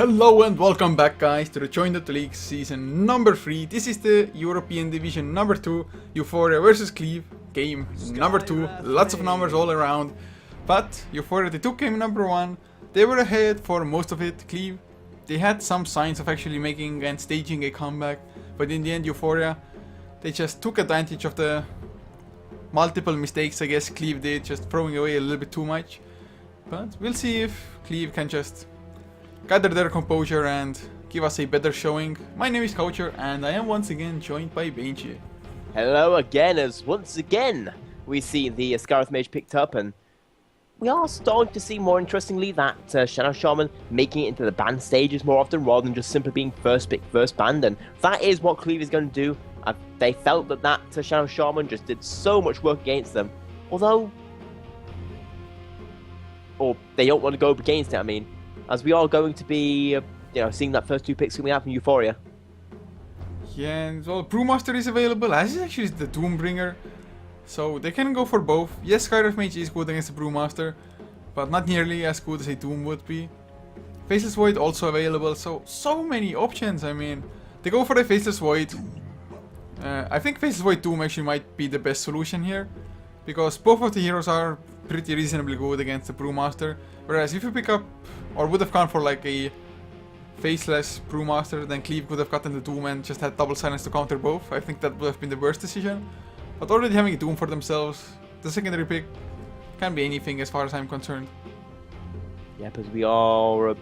Hello and welcome back, guys, to the Join Dota League season number 3. This is the European division number 2, Eu4ia versus Cleave, game number 2. Lots of numbers all around, but Eu4ia, they took game number 1. They were ahead for most of it. Cleave, they had some signs of actually making and staging a comeback, but in the end Eu4ia, they just took advantage of the multiple mistakes I guess Cleave did, just throwing away a little bit too much. But we'll see if Cleave can just gather their composure and give us a better showing. My name is Coucher and I am once again joined by Benji. Hello again, as once again we see the Scarif Mage picked up, and we are starting to see more interestingly that Shadow Shaman making it into the ban stages more often rather than just simply being first pick, first banned, and that is what Cleave is going to do. They felt that Shadow Shaman just did so much work against them, or they don't want to go up against it, I mean, as we are going to be, seeing that first two picks coming out from Eu4ia. Yeah, and well, Brewmaster is available, as is actually the Doombringer, so they can go for both. Yes, Scarif Mage is good against the Brewmaster, but not nearly as good as a Doom would be. Faceless Void also available, so many options. I mean, they go for the Faceless Void. I think Faceless Void Doom actually might be the best solution here, because both of the heroes are pretty reasonably good against the Brewmaster. Whereas if you pick up, or would have gone for like a Faceless Brewmaster, then Cleave could have gotten the Doom and just had double silence to counter both. I think that would have been the worst decision. But already having a Doom for themselves, the secondary pick can be anything as far as I'm concerned. Yeah, because we are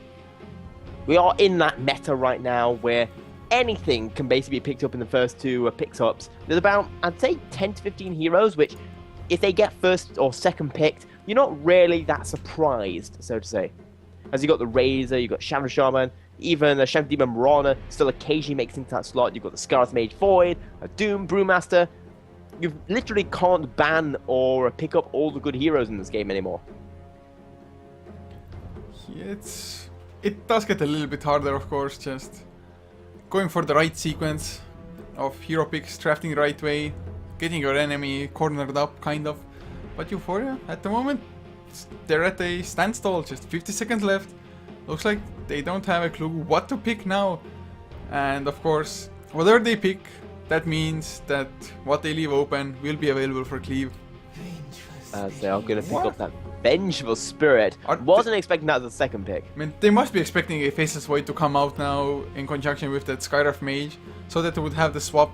in that meta right now where anything can basically be picked up in the first two picks-ups. There's about, I'd say, 10 to 15 heroes, which if they get first or second picked, you're not really that surprised, so to say. As you got the Razor, you got Shadow Shaman, even a Shadow Demon Marana still occasionally makes into that slot. You've got the Scarif Mage Void, a Doom Brewmaster. You literally can't ban or pick up all the good heroes in this game anymore. Yeah, it does get a little bit harder, of course, just going for the right sequence of hero picks, drafting the right way, getting your enemy cornered up, kind of. But Eu4ia, at the moment, they're at a standstill, just 50 seconds left. Looks like they don't have a clue what to pick now. And of course, whatever they pick, that means that what they leave open will be available for Cleave. As they are going to pick up that Vengeful Spirit. Wasn't expecting that as a second pick. I mean, they must be expecting a Faceless Void to come out now in conjunction with that Scarif Mage, so that they would have the swap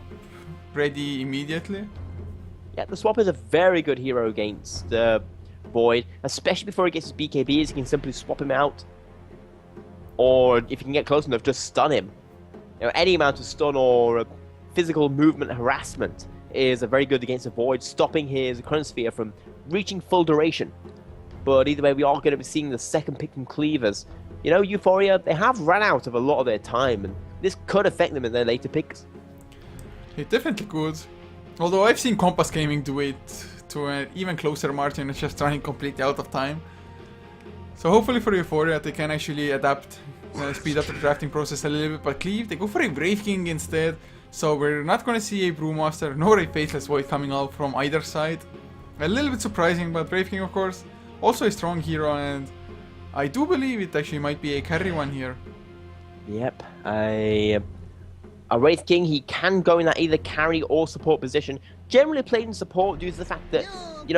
ready immediately. Yeah, the swap is a very good hero against Void, especially before he gets his BKBs. You can simply swap him out, or if you can get close enough, just stun him. Any amount of stun or physical movement harassment is a very good against a Void, stopping his Chronosphere from reaching full duration. But either way, we are going to be seeing the second pick from Cleavers. Eu4ia, they have run out of a lot of their time, and this could affect them in their later picks. It definitely could. Although I've seen Compass Gaming do it to an even closer margin, it's just running completely out of time. So hopefully for Eu4ia they can actually adapt, speed up the drafting process a little bit. But Cleave, they go for a Brave King instead. So we're not going to see a Brewmaster nor a Faceless Void coming out from either side. A little bit surprising, but Brave King of course, also a strong hero, and I do believe it actually might be a carry one here. Yep, a Wraith King, he can go in that either carry or support position. Generally played in support due to the fact that,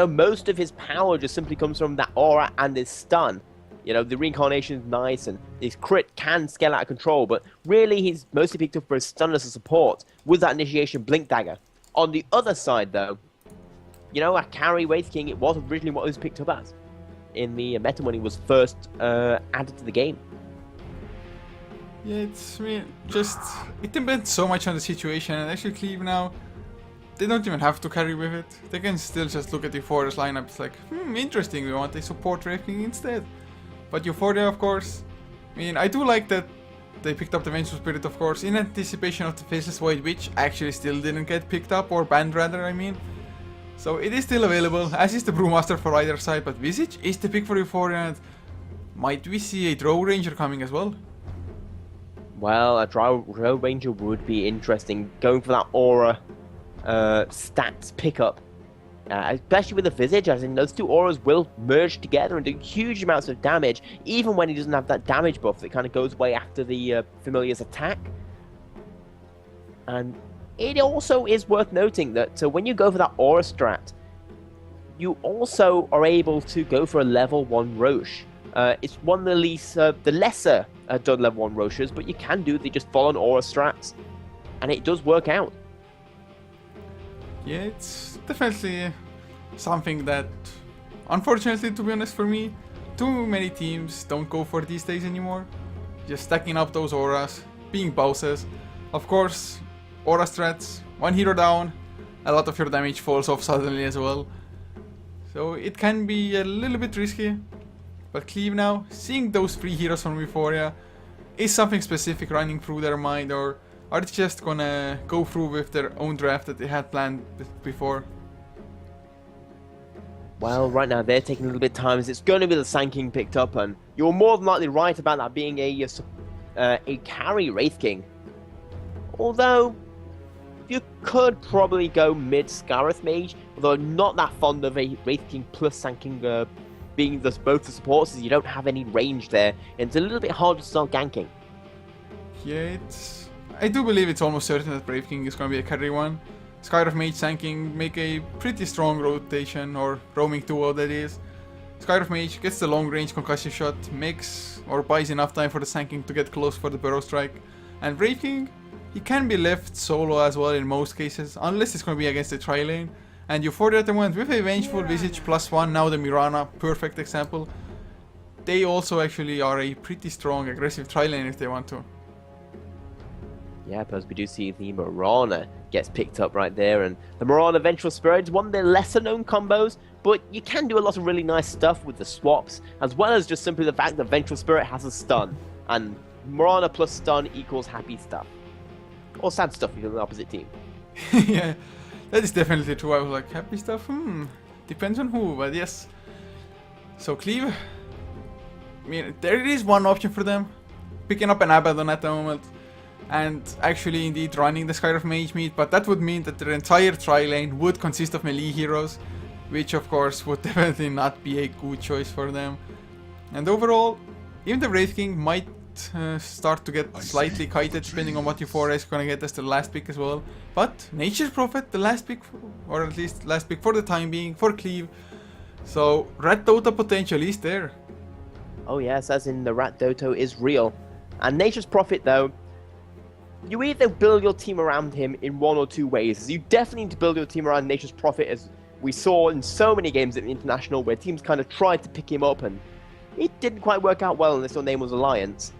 most of his power just simply comes from that aura and his stun. The reincarnation is nice and his crit can scale out of control, but really he's mostly picked up for his stun as a support with that initiation Blink Dagger. On the other side though, a carry Wraith King, it was originally what it was picked up as in the meta when he was first added to the game. Yeah, it depends so much on the situation, and actually Cleave now, they don't even have to carry with it. They can still just look at Eu4ia's lineup, it's like, interesting, we want a support Wraith King instead. But Eu4ia, of course, I do like that they picked up the Vengeful Spirit, of course, in anticipation of the Faceless Void, which actually still didn't get picked up, or banned rather, So it is still available, as is the Brewmaster for either side, but Visage is the pick for Eu4ia, and might we see a Drow Ranger coming as well? Well, a Drow Ranger would be interesting, going for that aura stats pickup. especially with the Visage, as in those two auras will merge together and do huge amounts of damage, even when he doesn't have that damage buff that kind of goes away after the Familiar's attack. And it also is worth noting that when you go for that aura strat, you also are able to go for a level 1 Roche. It's one of the lesser done level 1 Roches, but you can do the just full-on aura strats, and it does work out. Yeah, it's definitely something that, unfortunately, to be honest, for me, too many teams don't go for these days anymore. Just stacking up those auras, being bosses. Of course, aura strats, one hero down, a lot of your damage falls off suddenly as well. So it can be a little bit risky. But Cleave now, seeing those 3 heroes from Eu4ia, is something specific running through their mind, or are they just gonna go through with their own draft that they had planned before? Well, right now they're taking a little bit of time, as it's going to be the Sand King picked up, and you're more than likely right about that being a carry Wraith King. Although, you could probably go mid Scarith Mage, although I'm not that fond of a Wraith King plus Sand King being both the supports, as you don't have any range there, and it's a little bit hard to start ganking. Yeah, I do believe it's almost certain that Brave King is going to be a carry one. Scarif Mage, Sand King make a pretty strong rotation, or roaming duo that is. Scarif Mage gets the long range concussive shot, makes or buys enough time for the Sand King to get close for the Burrow Strike. And Brave King, he can be left solo as well in most cases, unless it's going to be against the tri-lane. And Eu4ia at the moment with a Vengeful Visage +1, now the Mirana, perfect example. They also actually are a pretty strong aggressive tri-lane if they want to. Yeah, because we do see the Mirana gets picked up right there, and the Mirana Vengeful Spirit is one of their lesser known combos, but you can do a lot of really nice stuff with the swaps, as well as just simply the fact that Vengeful Spirit has a stun, and Mirana plus stun equals happy stuff. Or sad stuff if you're the opposite team. Yeah, that is definitely true. I was like, happy stuff? Depends on who, but yes. So Cleave, I mean, there is one option for them. Picking up an Abaddon at the moment. And actually indeed running the Skyrim Mage Meat, but that would mean that their entire tri-lane would consist of melee heroes, which of course would definitely not be a good choice for them. And overall, even the Wraith King might start to get slightly kited depending on what Eu4ia is gonna get as the last pick as well. But Nature's Prophet, the last pick, or at least last pick for the time being, for Cleave. So Rat Dota potential is there. Oh yes, as in the Rat Dota is real. And Nature's Prophet though, you either build your team around him in one or two ways. You definitely need to build your team around Nature's Prophet, as we saw in so many games at the International where teams kind of tried to pick him up and it didn't quite work out well unless your name was Alliance.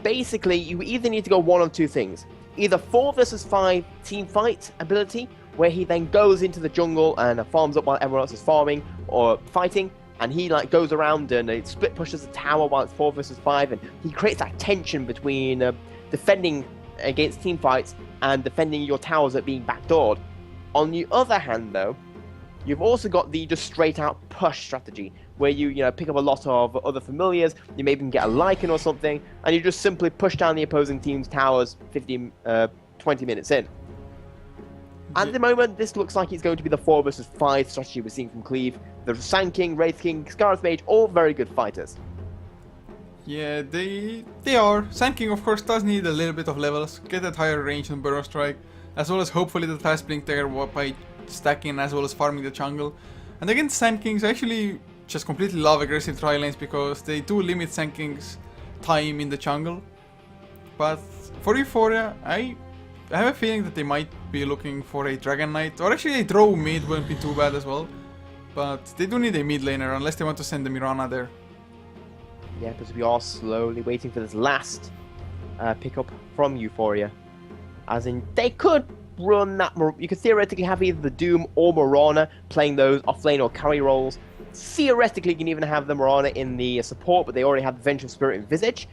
Basically, you either need to go one of two things. Either 4 versus 5 team fight ability, where he then goes into the jungle and farms up while everyone else is farming or fighting, and he like goes around and split pushes the tower while it's 4 versus 5, and he creates that tension between defending against team fights and defending your towers at being backdoored. On the other hand though, you've also got the just straight out push strategy, where you pick up a lot of other familiars, you maybe even get a Lycan or something, and you just simply push down the opposing team's towers 20 minutes in. At the moment, this looks like it's going to be the 4 versus 5 strategy we're seeing from Cleave. The Sand King, Wraith King, Scarlet Mage, all very good fighters. Yeah, they are. Sand King of course does need a little bit of levels, get that higher range than Burrow Strike, as well as hopefully the fast blink there by stacking as well as farming the jungle. And against Sand Kings, I actually just completely love aggressive tri-lanes because they do limit Sand King's time in the jungle. But for Eu4ia, I have a feeling that they might be looking for a Dragon Knight, or actually a Drow mid wouldn't be too bad as well. But they do need a mid laner unless they want to send the Mirana there. Yeah, because we are slowly waiting for this last pickup from Eu4ia. As in, they could run that. You could theoretically have either the Doom or Mirana playing those offlane or carry roles. Theoretically, you can even have the Mirana in the support, but they already have the Vengeful Spirit and Visage.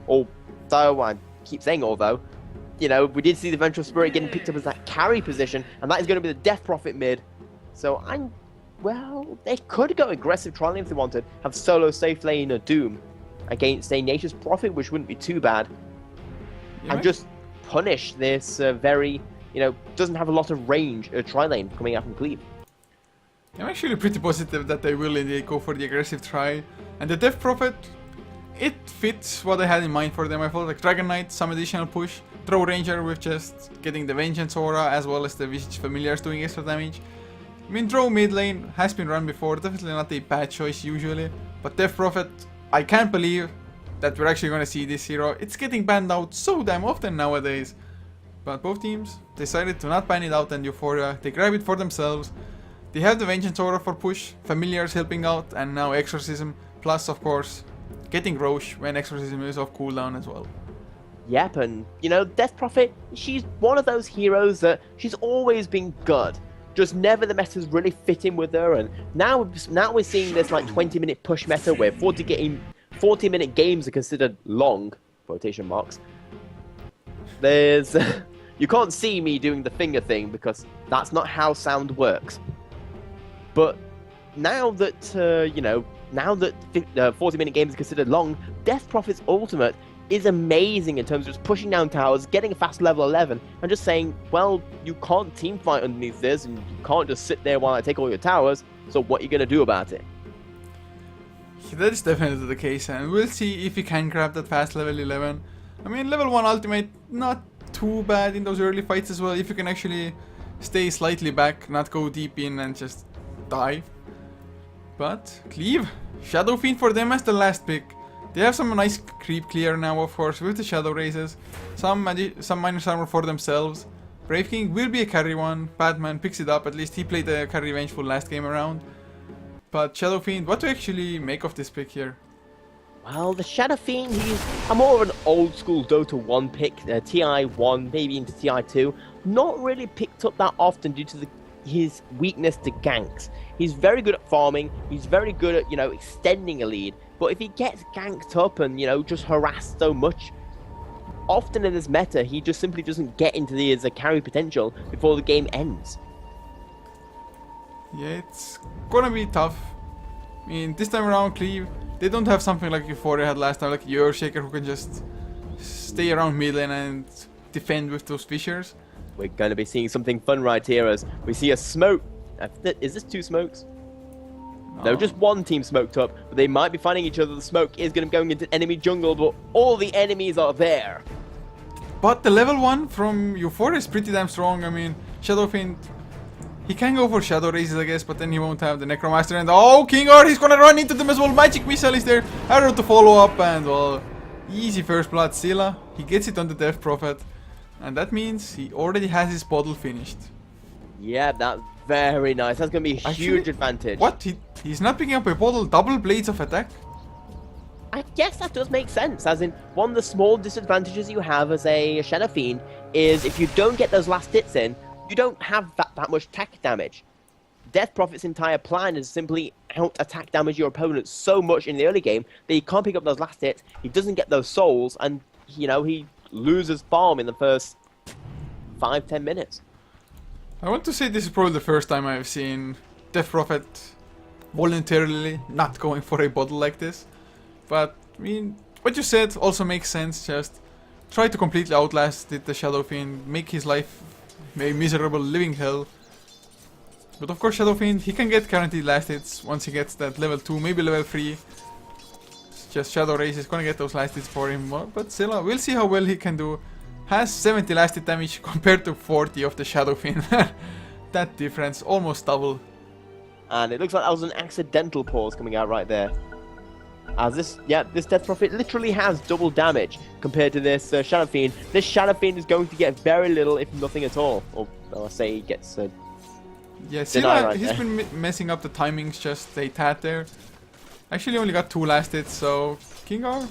Although, I keep saying although, we did see the Vengeful Spirit getting picked up as that carry position, and that is going to be the Death Prophet mid. So well, they could go aggressive tri-lane if they wanted, have solo safe lane or Doom against a Nature's Prophet, which wouldn't be too bad, and just punish this very, doesn't have a lot of range tri-lane coming out from Cleave. I'm actually pretty positive that they will indeed go for the aggressive try. And the Death Prophet, it fits what I had in mind for them. I felt like Dragon Knight, some additional push, throw Ranger with just getting the Vengeance Aura as well as the Visage Familiars doing extra damage. I mean, throw mid lane has been run before, definitely not a bad choice usually. But Death Prophet, I can't believe that we're actually gonna see this hero. It's getting banned out so damn often nowadays. But both teams decided to not ban it out, and Eu4ia, they grab it for themselves. They have the Vengeance Aura for push, Familiars helping out, and now Exorcism. Plus, of course, getting Roche when Exorcism is off cooldown as well. Yep, and Death Prophet, she's one of those heroes that she's always been good. Just never the meta's really fit in with her, and now we're seeing this like 20-minute push meta where 40-minute games are considered long, quotation marks. There's you can't see me doing the finger thing because that's not how sound works. But now that 40-minute games are considered long, Death Prophet's ultimate is amazing in terms of just pushing down towers, getting a fast level 11, and just saying, well, you can't team fight underneath this, and you can't just sit there while I take all your towers, so what are you going to do about it? That is definitely the case, and we'll see if he can grab that fast level 11. I mean, level 1 ultimate, not too bad in those early fights as well, if you can actually stay slightly back, not go deep in and just die. But, Cleave, Shadow Fiend for them as the last pick. They have some nice creep clear now, of course, with the Shadow Races. Some minus armor for themselves. Brave King will be a carry one. Batman picks it up, at least he played the carry Vengeful last game around. But Shadow Fiend, what to actually make of this pick here? Well, the Shadow Fiend, he's more of an old school Dota 1 pick, TI 1, maybe into TI 2. Not really picked up that often due to his weakness to ganks. He's very good at farming, he's very good at, extending a lead. But if he gets ganked up and, just harassed so much, often in this meta, he just simply doesn't get into his carry potential before the game ends. Yeah, it's gonna be tough. I mean, this time around, Cleave, they don't have something like Eu4ia had last time, like Earthshaker, who can just stay around mid lane and defend with those fissures. We're going to be seeing something fun right here as we see a smoke. Is this two smokes? No, just one team smoked up, but they might be finding each other. The smoke is going to be going into enemy jungle, but all the enemies are there. But the level 1 from Eu4ia is pretty damn strong. I mean, Shadow Fiend, he can go for Shadow Races, I guess, but then he won't have the Necromaster. And oh, Kiilstofte, he's going to run into them as well. Magic Missile is there. Arrow to follow up, and well, easy first blood. Scylla, he gets it on the Death Prophet. And that means he already has his bottle finished. Yeah, that's very nice. That's going to be a huge advantage. What? He's not picking up a bottle, double blades of attack? I guess that does make sense, as in, one of the small disadvantages you have as a Shadow Fiend is if you don't get those last hits in, you don't have that much attack damage. Death Prophet's entire plan is simply out-attack damage your opponent so much in the early game that he can't pick up those last hits, he doesn't get those souls, and, he loses farm in the first 5-10 minutes. I want to say this is probably the first time I've seen Death Prophet voluntarily not going for a bottle like this. But, I mean, what you said also makes sense. Just try to completely outlast the Shadow Fiend, make his life a miserable living hell. But of course, Shadow Fiend, he can get guaranteed last hits once he gets that level 2, maybe level 3. Just Shadow Race is gonna get those last hits for him. But Scylla, we'll see how well he can do. Has 70 last hit damage compared to 40 of the Shadow Fiend. That difference, almost double. And it looks like that was an accidental pause coming out right there. As this Death Prophet literally has double damage compared to this Shadow Fiend. This Shadow Fiend is going to get very little, if nothing at all. Or I'll say he gets yeah, Scylla, right he's there. been messing up the timings just a tad there. Actually only got 2 last hits, so Kiilstofte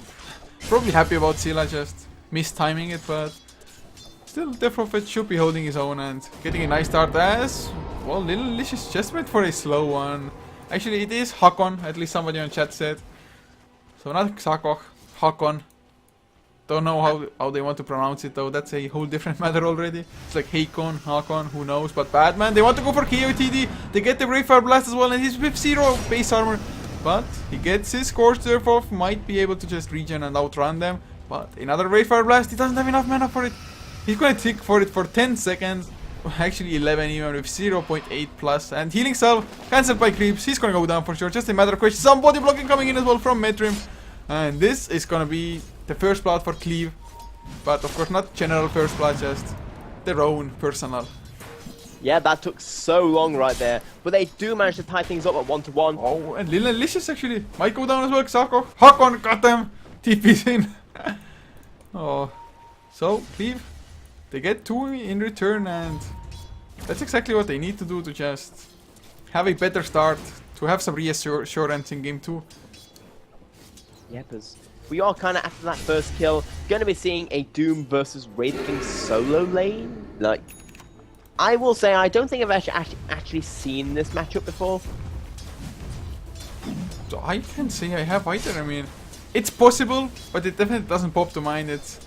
probably happy about Scylla just mistiming it, but still Death Prophet should be holding his own and getting a nice start as, well, Little Licious just went for a slow one. Actually it is Hakon, at least somebody on chat said. So not Xakoch, Hakon. Don't know how they want to pronounce it though, that's a whole different matter already. It's like Hakon, Hakon, who knows, but Batman, they want to go for KOTD, they get the Brave Fire Blast as well, and he's with 0 base armor. But he gets his Scorch Surf off, might be able to just regen and outrun them. But another Brave Fire Blast, he doesn't have enough mana for it. He's gonna tick for it for 10 seconds. actually 11 even with 0.8 plus. And healing cell cancelled by creeps. He's gonna go down for sure. Just a matter of question. Some body blocking coming in as well from Metrim. And this is gonna be the first blood for Cleave. But of course not general first blood, just their own personal. Yeah, that took so long right there. But they do manage to tie things up at 1-1. Oh, and Lilicious actually might go down as well. Xako. Hakon got them. TP's in. Oh. So, Cleave, they get 2 in return, and that's exactly what they need to do to just have a better start, to have some reassurance in game 2. Yeah, because we are kind of after that first kill going to be seeing a Doom versus Wraith King solo lane. Like, I will say I don't think I've actually seen this matchup before. So I can't say I have either. I mean, it's possible, but it definitely doesn't pop to mind. It's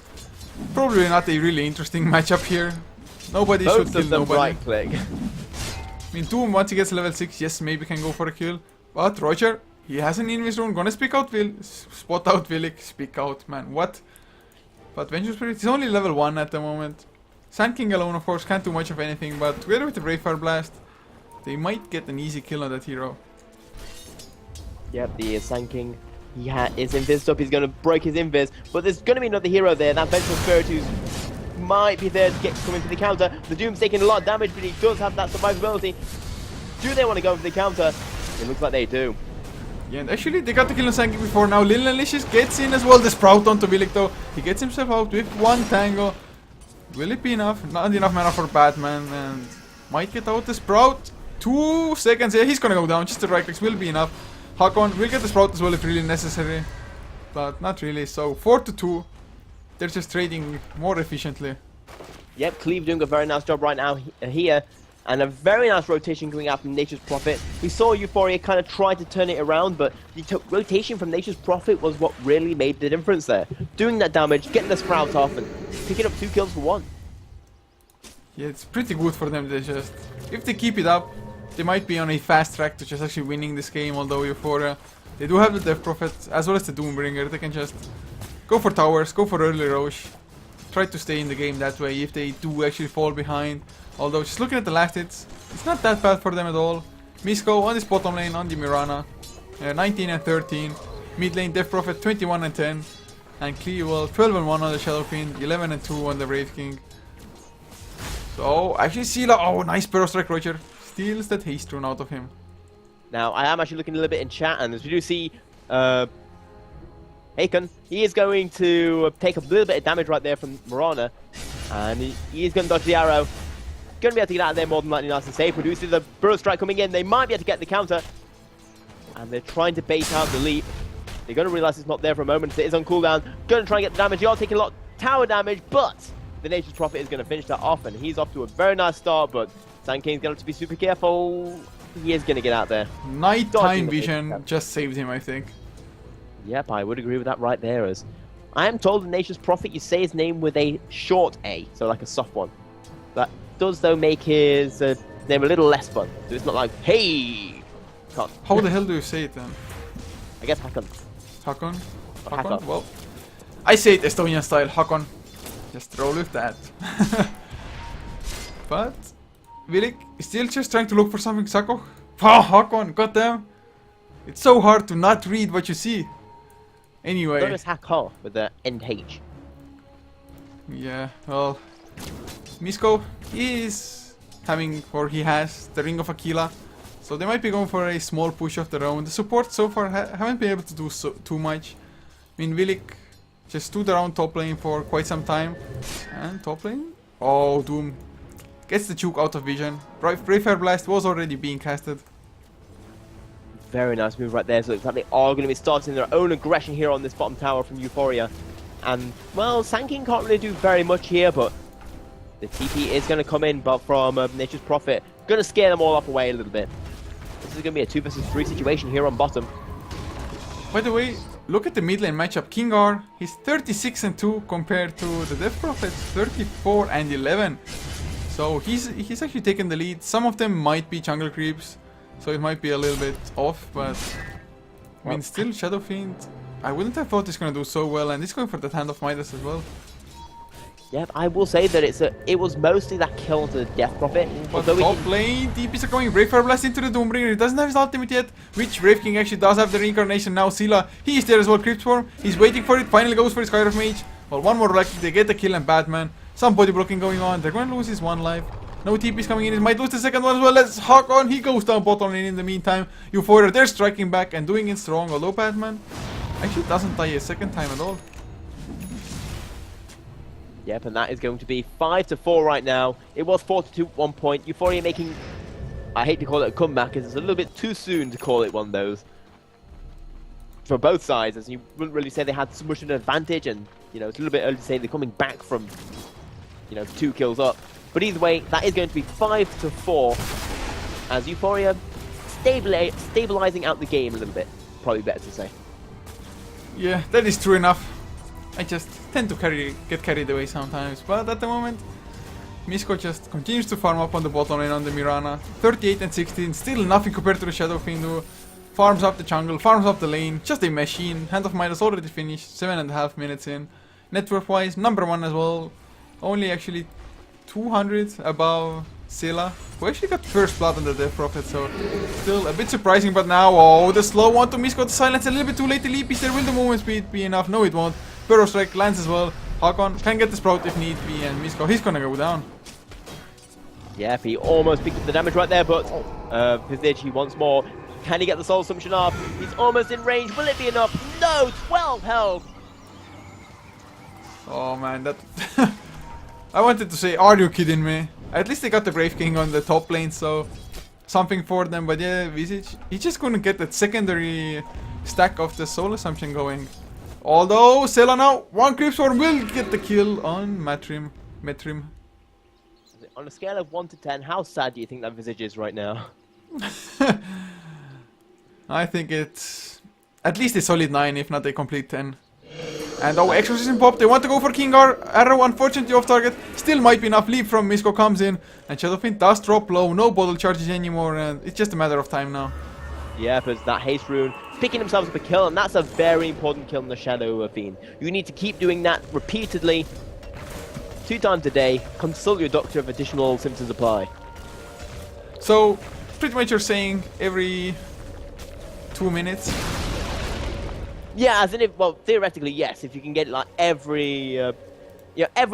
probably not a really interesting matchup here. Nobody should kill nobody. Right click. I mean, Doom, once he gets level 6, yes, maybe can go for a kill. But Roger, he has an invis rune, gonna speak out spot out Villic, speak out, man, what? But Vengeful Spirit is only level 1 at the moment. Sand King alone, of course, can't do much of anything, but together with the Brave Fire Blast, they might get an easy kill on that hero. Yep, the Sand King, he is invis up, he's gonna break his invis, but there's gonna be another hero there, that Vengeful Spirit who's might be there to come into the counter. The Doom's taking a lot of damage, but he does have that survivability. Do they want to go for the counter? It looks like they do. Yeah, and actually they got the kill on Sanky before. Now Lilicious gets in as well. The Sprout onto Villic though. He gets himself out with 1 tango. Will it be enough? Not enough mana for Batman, and might get out the Sprout. 2 seconds. Yeah, he's gonna go down. Just the right clicks will be enough. Hakon will get the Sprout as well if really necessary, but not really. So 4-2. They're just trading more efficiently. Yep, Cleave doing a very nice job right now here. And a very nice rotation coming out from Nature's Prophet. We saw Eu4ia kind of try to turn it around, but the rotation from Nature's Prophet was what really made the difference there. Doing that damage, getting the Sprout off, and picking up 2 kills for 1. Yeah, it's pretty good for them. They just, if they keep it up, they might be on a fast track to just actually winning this game. Although Eu4ia, they do have the Death Prophet as well as the Doombringer. They can just go for towers, go for early Roche, try to stay in the game that way if they do actually fall behind. Although, just looking at the last hits, it's not that bad for them at all. Misko on this bottom lane on the Mirana, 19 and 13. Mid lane Death Prophet 21 and 10. And Cleave 12 and 1 on the Shadow Fiend, 11 and 2 on the Wraith King. So, actually Sila, oh nice Burrow Strike Roger, steals that haste rune out of him. Now, I am actually looking a little bit in chat, and as we do see, Hakon, he is going to take a little bit of damage right there from Mirana, and he is going to dodge the arrow. Going to be able to get out of there more than likely nice and safe. We do see the Burrow Strike coming in. They might be able to get the counter, and they're trying to bait out the leap. They're going to realize it's not there for a moment. It is on cooldown. Going to try and get the damage. They are taking a lot of tower damage, but the Nature's Prophet is going to finish that off, and he's off to a very nice start, but Sand King's going to have to be super careful. He is going to get out there. Nighttime vision just saved him, I think. Yep, I would agree with that right there. As I am told the Nature's Prophet, you say his name with a short A, so like a soft one. That does, though, make his name a little less fun. So it's not like, hey! Can't. How the hell do you say it then? I guess Hakon. Hakon? Hakon. Hakon? Well, I say it Estonian style, Hakon. Just roll with that. But Villic is still just trying to look for something. Xako. Oh, Hakon, goddamn. It's so hard to not read what you see. Anyway. Notice Hakon with the NH. Yeah, well, Misko is having, or he has, the Ring of Aquila. So they might be going for a small push of their own. The support so far haven't been able to do too much. I mean, Villic just stood around top lane for quite some time. And top lane? Oh, Doom gets the juke out of vision. Brave Fire Blast was already being casted. Very nice move right there. So it looks like they are going to be starting their own aggression here on this bottom tower from Eu4ia. And, well, Sand King can't really do very much here, but the TP is going to come in but from Nature's Prophet. Going to scare them all off away a little bit. This is going to be a 2 versus 3 situation here on bottom. By the way, look at the mid lane matchup. King R, he's 36 and 2 compared to the Death Prophet, 34 and 11. So he's actually taken the lead. Some of them might be jungle creeps, so it might be a little bit off, but I mean, still Shadow Fiend, I wouldn't have thought he's gonna do so well, and he's going for that Hand of Midas as well. Yep, I will say that it was mostly that kill onto the Death Prophet. But top lane, TPs are going. Brave Fire Blast into the Doombringer. He doesn't have his ultimate yet, which Brave King actually does have the reincarnation now. Scylla, he is there as well. Crypt Form, he's waiting for it. Finally goes for his Skyriff Mage. Well, one more lucky, they get the kill, and Batman. Some body blocking going on. They're going to lose his one life. No TPs coming in. He might lose the second one as well. Let's hawk on. He goes down bottom lane in the meantime. Eu4ia, they're striking back and doing it strong. Although Batman actually doesn't die a second time at all. Yep, and that is going to be 5-4 right now. It was 4-2 at one point. Eu4ia making, I hate to call it a comeback, because it's a little bit too soon to call it one of those. For both sides, as you wouldn't really say they had so much of an advantage, and you know it's a little bit early to say they're coming back from, you know, 2 kills up. But either way, that is going to be 5-4, as Eu4ia stabilizing out the game a little bit. Probably better to say. Yeah, that is true enough. I just tend to get carried away sometimes, but at the moment, Misko just continues to farm up on the bottom lane on the Mirana. 38 and 16, still nothing compared to the Shadow Fiend who farms up the jungle, farms up the lane, just a machine. Hand of Midas already finished, 7.5 minutes in. Net worth wise, number 1 as well. Only actually 200 above Scylla, who actually got first blood on the Death Prophet, so still a bit surprising. But now, oh, the slow one to Misko to silence a little bit too late. The leap is there. Will the movement speed be enough? No, it won't. Burrow Strike lands as well. Hakon can get the Sprout if need be, and Misko, he's gonna go down. Yep, he almost picked up the damage right there, but Visage once more. Can he get the Soul Assumption off? He's almost in range. Will it be enough? No, 12 health. Oh man, that... I wanted to say, are you kidding me? At least they got the Brave King on the top lane, so something for them. But yeah, Visage, he just couldn't get that secondary stack of the Soul Assumption going. Although, Scylla now, 1 Crypt Form will get the kill on Metrim. On a scale of 1 to 10, how sad do you think that Visage is right now? I think it's at least a solid 9, if not a complete 10. And oh, Exorcism pop, they want to go for King Arrow, unfortunately off target. Still might be enough. Leap from Misko comes in, and Shadow Fiend does drop low, no bottle charges anymore, and it's just a matter of time now. Yeah, but that Haste Rune picking themselves up a kill, and that's a very important kill in the Shadow Fiend. You need to keep doing that repeatedly, 2 times a day. Consult your doctor if additional symptoms apply. So, pretty much you're saying every 2 minutes? Yeah, as in if, well, theoretically, yes. If you can get like every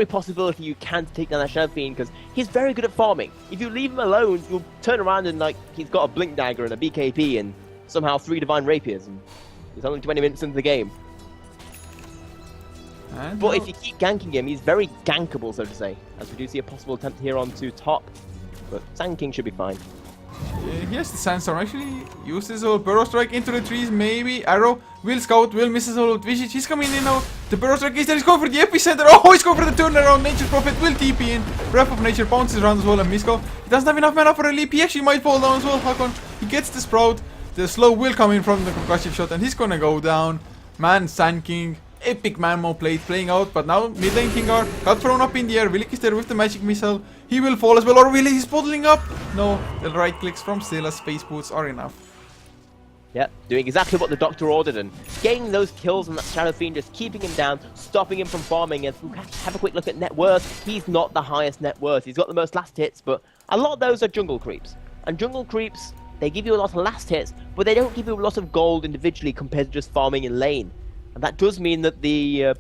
possibility you can to take down that Shadow Fiend, because he's very good at farming. If you leave him alone, you'll turn around and like he's got a Blink Dagger and a BKB and somehow 3 Divine Rapiers, and he's only 20 minutes into the game. But if you keep ganking him, he's very gankable, so to say. As we do see a possible attempt here onto top, but Sand King should be fine. Yeah, he has the Sandstorm. Actually, use his old Burrow Strike into the trees, maybe. Arrow will scout, will miss his old Visage. He's coming in now. The Burrow Strike is there. He's going for the epicenter. Oh, he's going for the turnaround. Nature's Prophet will TP in. Breath of Nature bounces around as well. And Misko, he doesn't have enough mana for a leap. He actually might fall down as well. Hakon, he gets the Sprout. The slow will come in from the concussive shot, and he's gonna go down. Man, Sand King. Epic Manmo play playing out, but now mid lane Kingar got thrown up in the air. Willik is there with the magic missile. He will fall as well, or will he's bottling up? No, the right clicks from Scylla's Space Boots are enough. Yep, doing exactly what the Doctor ordered and getting those kills on that Shadow Fiend, just keeping him down, stopping him from farming. And have a quick look at net worth. He's not the highest net worth. He's got the most last hits, but a lot of those are jungle creeps. And jungle creeps, they give you a lot of last hits, but they don't give you a lot of gold individually compared to just farming in lane. And that does mean that the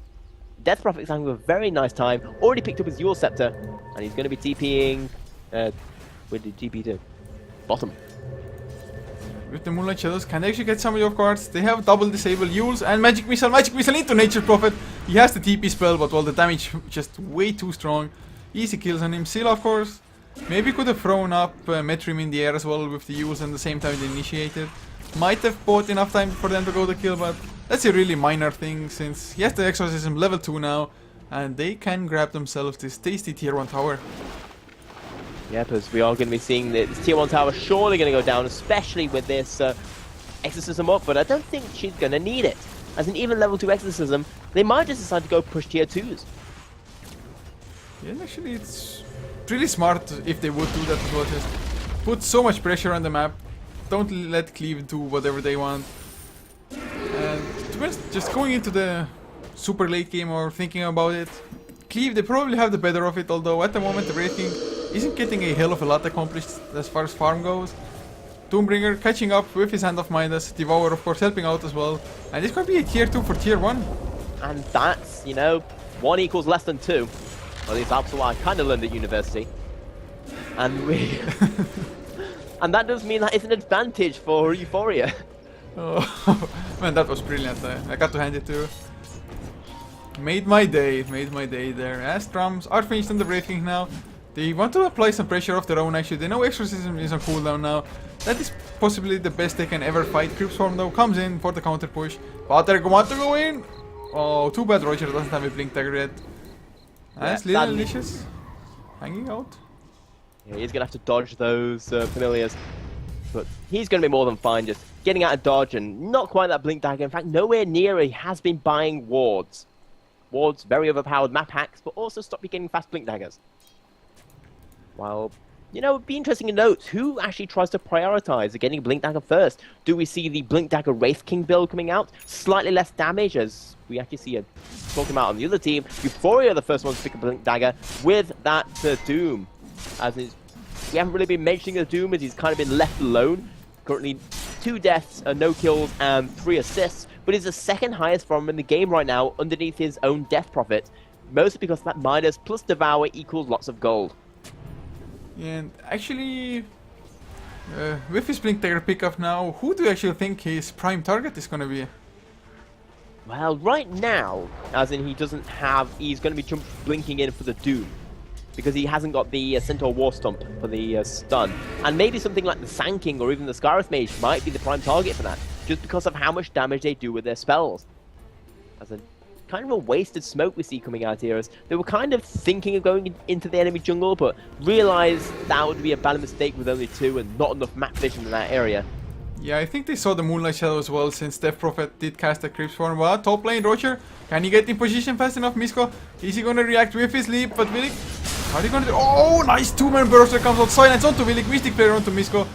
Death Prophet is having a very nice time. Already picked up his Eul Scepter, and he's going to be TPing. Where did TP to? Bottom. With the Moonlight Shadows, can they actually get some of your cards? They have double disable Euls and Magic Missile into Nature Prophet. He has the TP spell, but well, the damage just way too strong. Easy kills on him. Seal, of course. Maybe could have thrown up Metrim in the air as well with the Euls, and the same time they initiated. Might have bought enough time for them to go the kill, but that's a really minor thing since he has the Exorcism level 2 now, and they can grab themselves this tasty tier 1 tower. Yeah, because we are going to be seeing this tier 1 tower surely going to go down, especially with this Exorcism up, but I don't think she's going to need it. As an even level 2 Exorcism, they might just decide to go push tier 2s. Yeah, actually it's really smart if they would do that as well, just put so much pressure on the map. Don't let Cleave do whatever they want. And to be honest, just going into the super late game or thinking about it, Cleave, they probably have the better of it, although at the moment the Wraith King isn't getting a hell of a lot accomplished as far as farm goes. Doombringer catching up with his Hand of Midas, Devour of course helping out as well, and this could be a tier 2 for tier 1. And that's, you know, 1 equals less than 2. At least that's what I kind of learned at university. And we... and that does mean that it's an advantage for Eu4ia. Oh, man, that was brilliant. I got to hand it to. Made my day there. As drums are finished on the Wraith King now. They want to apply some pressure of their own actually. They know Exorcism is on cooldown now. That is possibly the best they can ever fight. Cryptswarm though comes in for the counter push. But they want to go in. Oh, too bad Roger doesn't have a blink dagger yet. As little Alicious hanging out. Yeah, he's gonna have to dodge those familiars. But he's gonna be more than fine just getting out of dodge and not quite that blink dagger. In fact, nowhere near he has been buying wards. Wards, very overpowered map hacks, but also stop you getting fast blink daggers. Well, you know, it'd be interesting to note who actually tries to prioritize getting Blink Dagger first. Do we see the Blink Dagger Wraith King build coming out? Slightly less damage, as we actually see a talking about on the other team. Eu4ia are the first ones to pick a Blink Dagger with that Doom. As is, we haven't really been mentioning the Doom as he's kind of been left alone. Currently 2 deaths, no kills, and 3 assists. But he's the second highest from him in the game right now, underneath his own death profit. Mostly because that Midas plus Devour equals lots of gold. And actually, with his Blink Dagger pickup now, who do you actually think his prime target is gonna be? Well, right now, as in he's going to be blinking in for the Doom. Because he hasn't got the Centaur War Stomp for the stun. And maybe something like the Sand King or even the Scarif Mage might be the prime target for that. Just because of how much damage they do with their spells. As a kind of a wasted smoke we see coming out here, as they were kind of thinking of going into the enemy jungle, but realized that would be a bad mistake with only 2 and not enough map vision in that area. Yeah, I think they saw the Moonlight Shadow as well, since Death Prophet did cast a Cryptswarm. But top lane, Roger, can he get in position fast enough? Misko, is he gonna react with his leap? But Willik, how are they gonna do? Oh, nice 2-man burster comes out. Silence onto Willik, Mystic player onto Misko.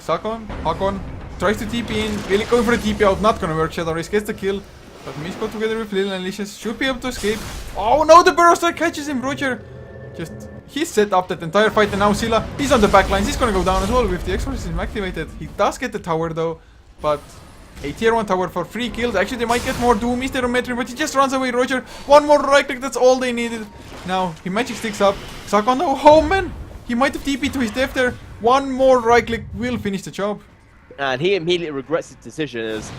Hakon tries to TP in. Willik going for a TP out, not gonna work. Shadow Race gets the kill. But Misko together with Lil and Alicious should be able to escape. Oh no, the Burrow catches him, Roger. He's set up that entire fight, and now Scylla, he's on the back lines. He's gonna go down as well with the Exorcism activated. He does get the tower though, but a tier 1 tower for 3 kills. Actually, they might get more Doom, Mr. Metri, but he just runs away, Roger. One more right click, that's all they needed. Now, he magic sticks up. Sakon, no, oh man! He might have TP to his death there. One more right click will finish the job. And he immediately regrets his decision as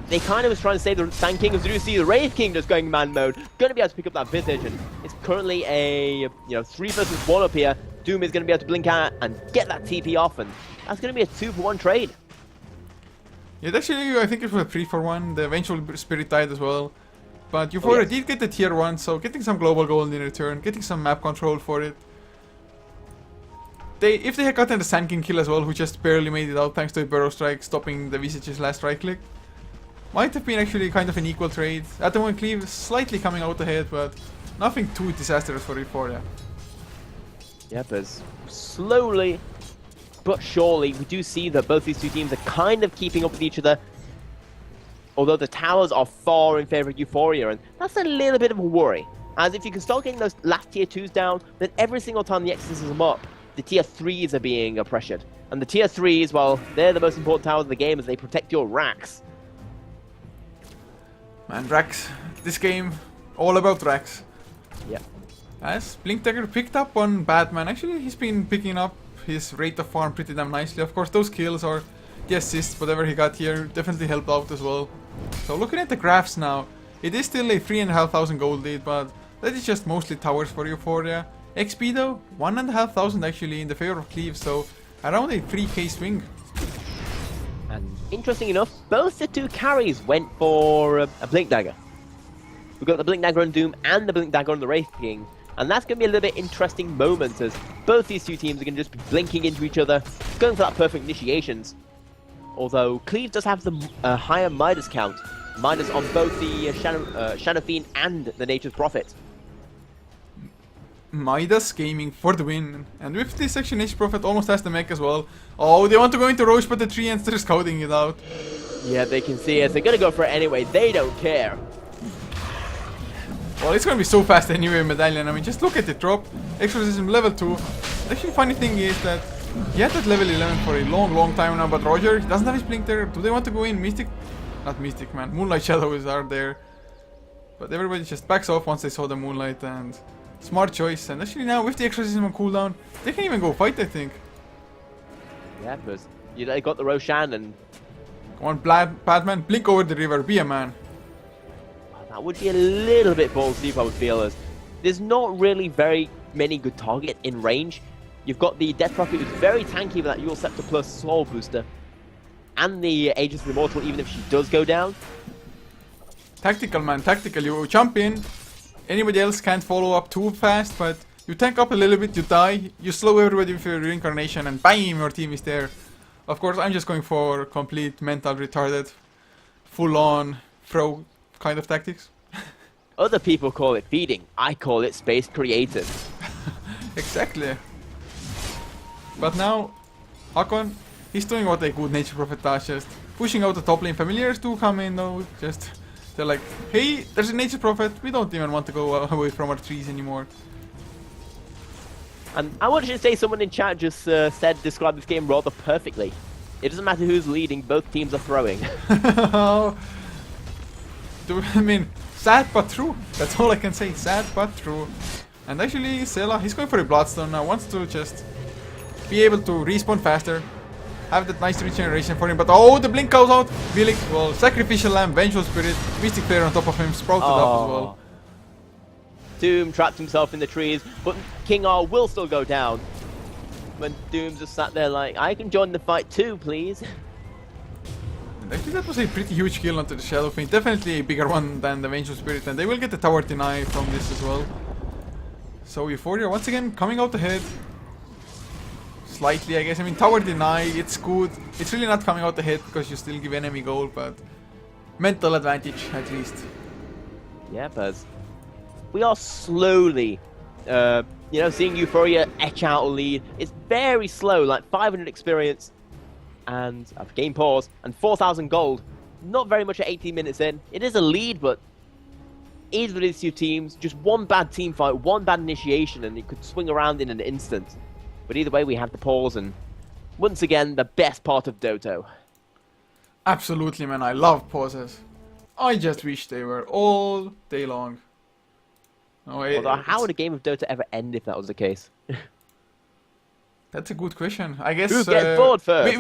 they kind of was trying to save the Sand King, as you see the Wraith King just going man mode, going to be able to pick up that Visage, and it's currently a 3 versus 1 up here. Doom is going to be able to blink out and get that TP off, and that's going to be a 2-for-1 trade. Yeah, actually, I think it was a 3-for-1. The eventual Spirit died as well, but Eu4ia did get the tier 1, so getting some global gold in return, getting some map control for it. If they had gotten the Sand King kill as well, who just barely made it out thanks to a Burrow Strike, stopping the Visage's last right click, might have been actually kind of an equal trade. At the moment, Cleave is slightly coming out ahead, but nothing too disastrous for Eu4ia. Yeah, but slowly but surely, we do see that both these 2 teams are kind of keeping up with each other. Although the towers are far in favor of Eu4ia, and that's a little bit of a worry. As if you can start getting those last tier 2s down, then every single time the Exorcism up, the tier 3s are being pressured. And the tier 3s, well, they're the most important towers of the game as they protect your racks. Man, Rax. This game, all about Rax. Yeah. As Blink Dagger picked up on Batman, actually he's been picking up his rate of farm pretty damn nicely. Of course, those kills or the assists, whatever he got here, definitely helped out as well. So looking at the graphs now, it is still a 3,500 gold lead, but that is just mostly towers for Eu4ia. XP though, 1,500 actually in the favor of Cleave, so around a 3k swing. And interesting enough, both the 2 carries went for a Blink Dagger. We've got the Blink Dagger on Doom and the Blink Dagger on the Wraith King. And that's going to be a little bit interesting moment as both these 2 teams are going to just be blinking into each other, going for that perfect initiations. Although Cleave does have the higher Midas count. Midas on both the Shadow Fiend and the Nature's Prophet. Midas gaming for the win, and with this section Nature's Prophet almost has the mech as well. Oh, they want to go into Roche, but the 3 ends are scouting it out. Yeah, they can see it. They're going to go for it anyway. They don't care. Well, it's gonna be so fast anyway, Medallion. I mean, just look at the drop. Exorcism level 2. Actually, funny thing is that he had that level 11 for a long time now, but Roger, he doesn't have his blink there. Do they want to go in? Mystic? Not Mystic, man. Moonlight Shadows are there. But everybody just backs off once they saw the Moonlight, and smart choice. And actually now, with the Exorcism on cooldown, they can even go fight, I think. Yeah, because they got the Roshan, and Come on, Batman, blink over the river, be a man. that would be a little bit ballsy, I would feel, as there's not really very many good targets in range. You've got the Death Prophet, who's very tanky with that Kiilstofte plus Soul Booster, and the Aegis of the Immortal, even if she does go down. Tactical, man, tactical. You jump in, anybody else can't follow up too fast, but you tank up a little bit, you die, you slow everybody with your reincarnation, and bam, your team is there. Of course, I'm just going for complete mental retarded, full-on throw kind of tactics. Other people call it feeding. I call it space creative. Exactly. But now, Hakon, he's doing what a good Nature Prophet does, just pushing out the top lane. Familiars do come in though, just they're like, hey, there's a Nature Prophet, we don't even want to go away from our trees anymore. And I want to say someone in chat just described this game rather perfectly. It doesn't matter who's leading, both teams are throwing. I mean, sad but true. That's all I can say, sad but true. And actually, Sela, he's going for a Bloodstone now, wants to just be able to respawn faster. Have that nice regeneration for him, but oh, the blink goes out. Villic, well, Sacrificial Lamb, Vengeful Spirit, Mystic Flare on top of him, sprouted up as well. Doom trapped himself in the trees, but King R will still go down. When Doom just sat there like, I can join the fight too, please. And actually, that was a pretty huge kill onto the Shadow Fiend. Definitely a bigger one than the Vengeful Spirit, and they will get the tower deny from this as well. So Eu4ia once again coming out ahead. Slightly, I guess. I mean, tower deny, it's good. It's really not coming out ahead because you still give enemy gold, but mental advantage at least. Yeah, Buzz. We are slowly, seeing Eu4ia etch out a lead. It's very slow, like 500 experience and a game pause and 4,000 gold. Not very much at 18 minutes in. It is a lead, but either of these two teams, just one bad team fight, one bad initiation, and it could swing around in an instant. But either way, we have the pause, and once again, the best part of Dota. Absolutely, man. I love pauses. I just wish they were all day long. No, Although, how would a game of Dota ever end if that was the case? That's a good question. I guess. Who gets bored first?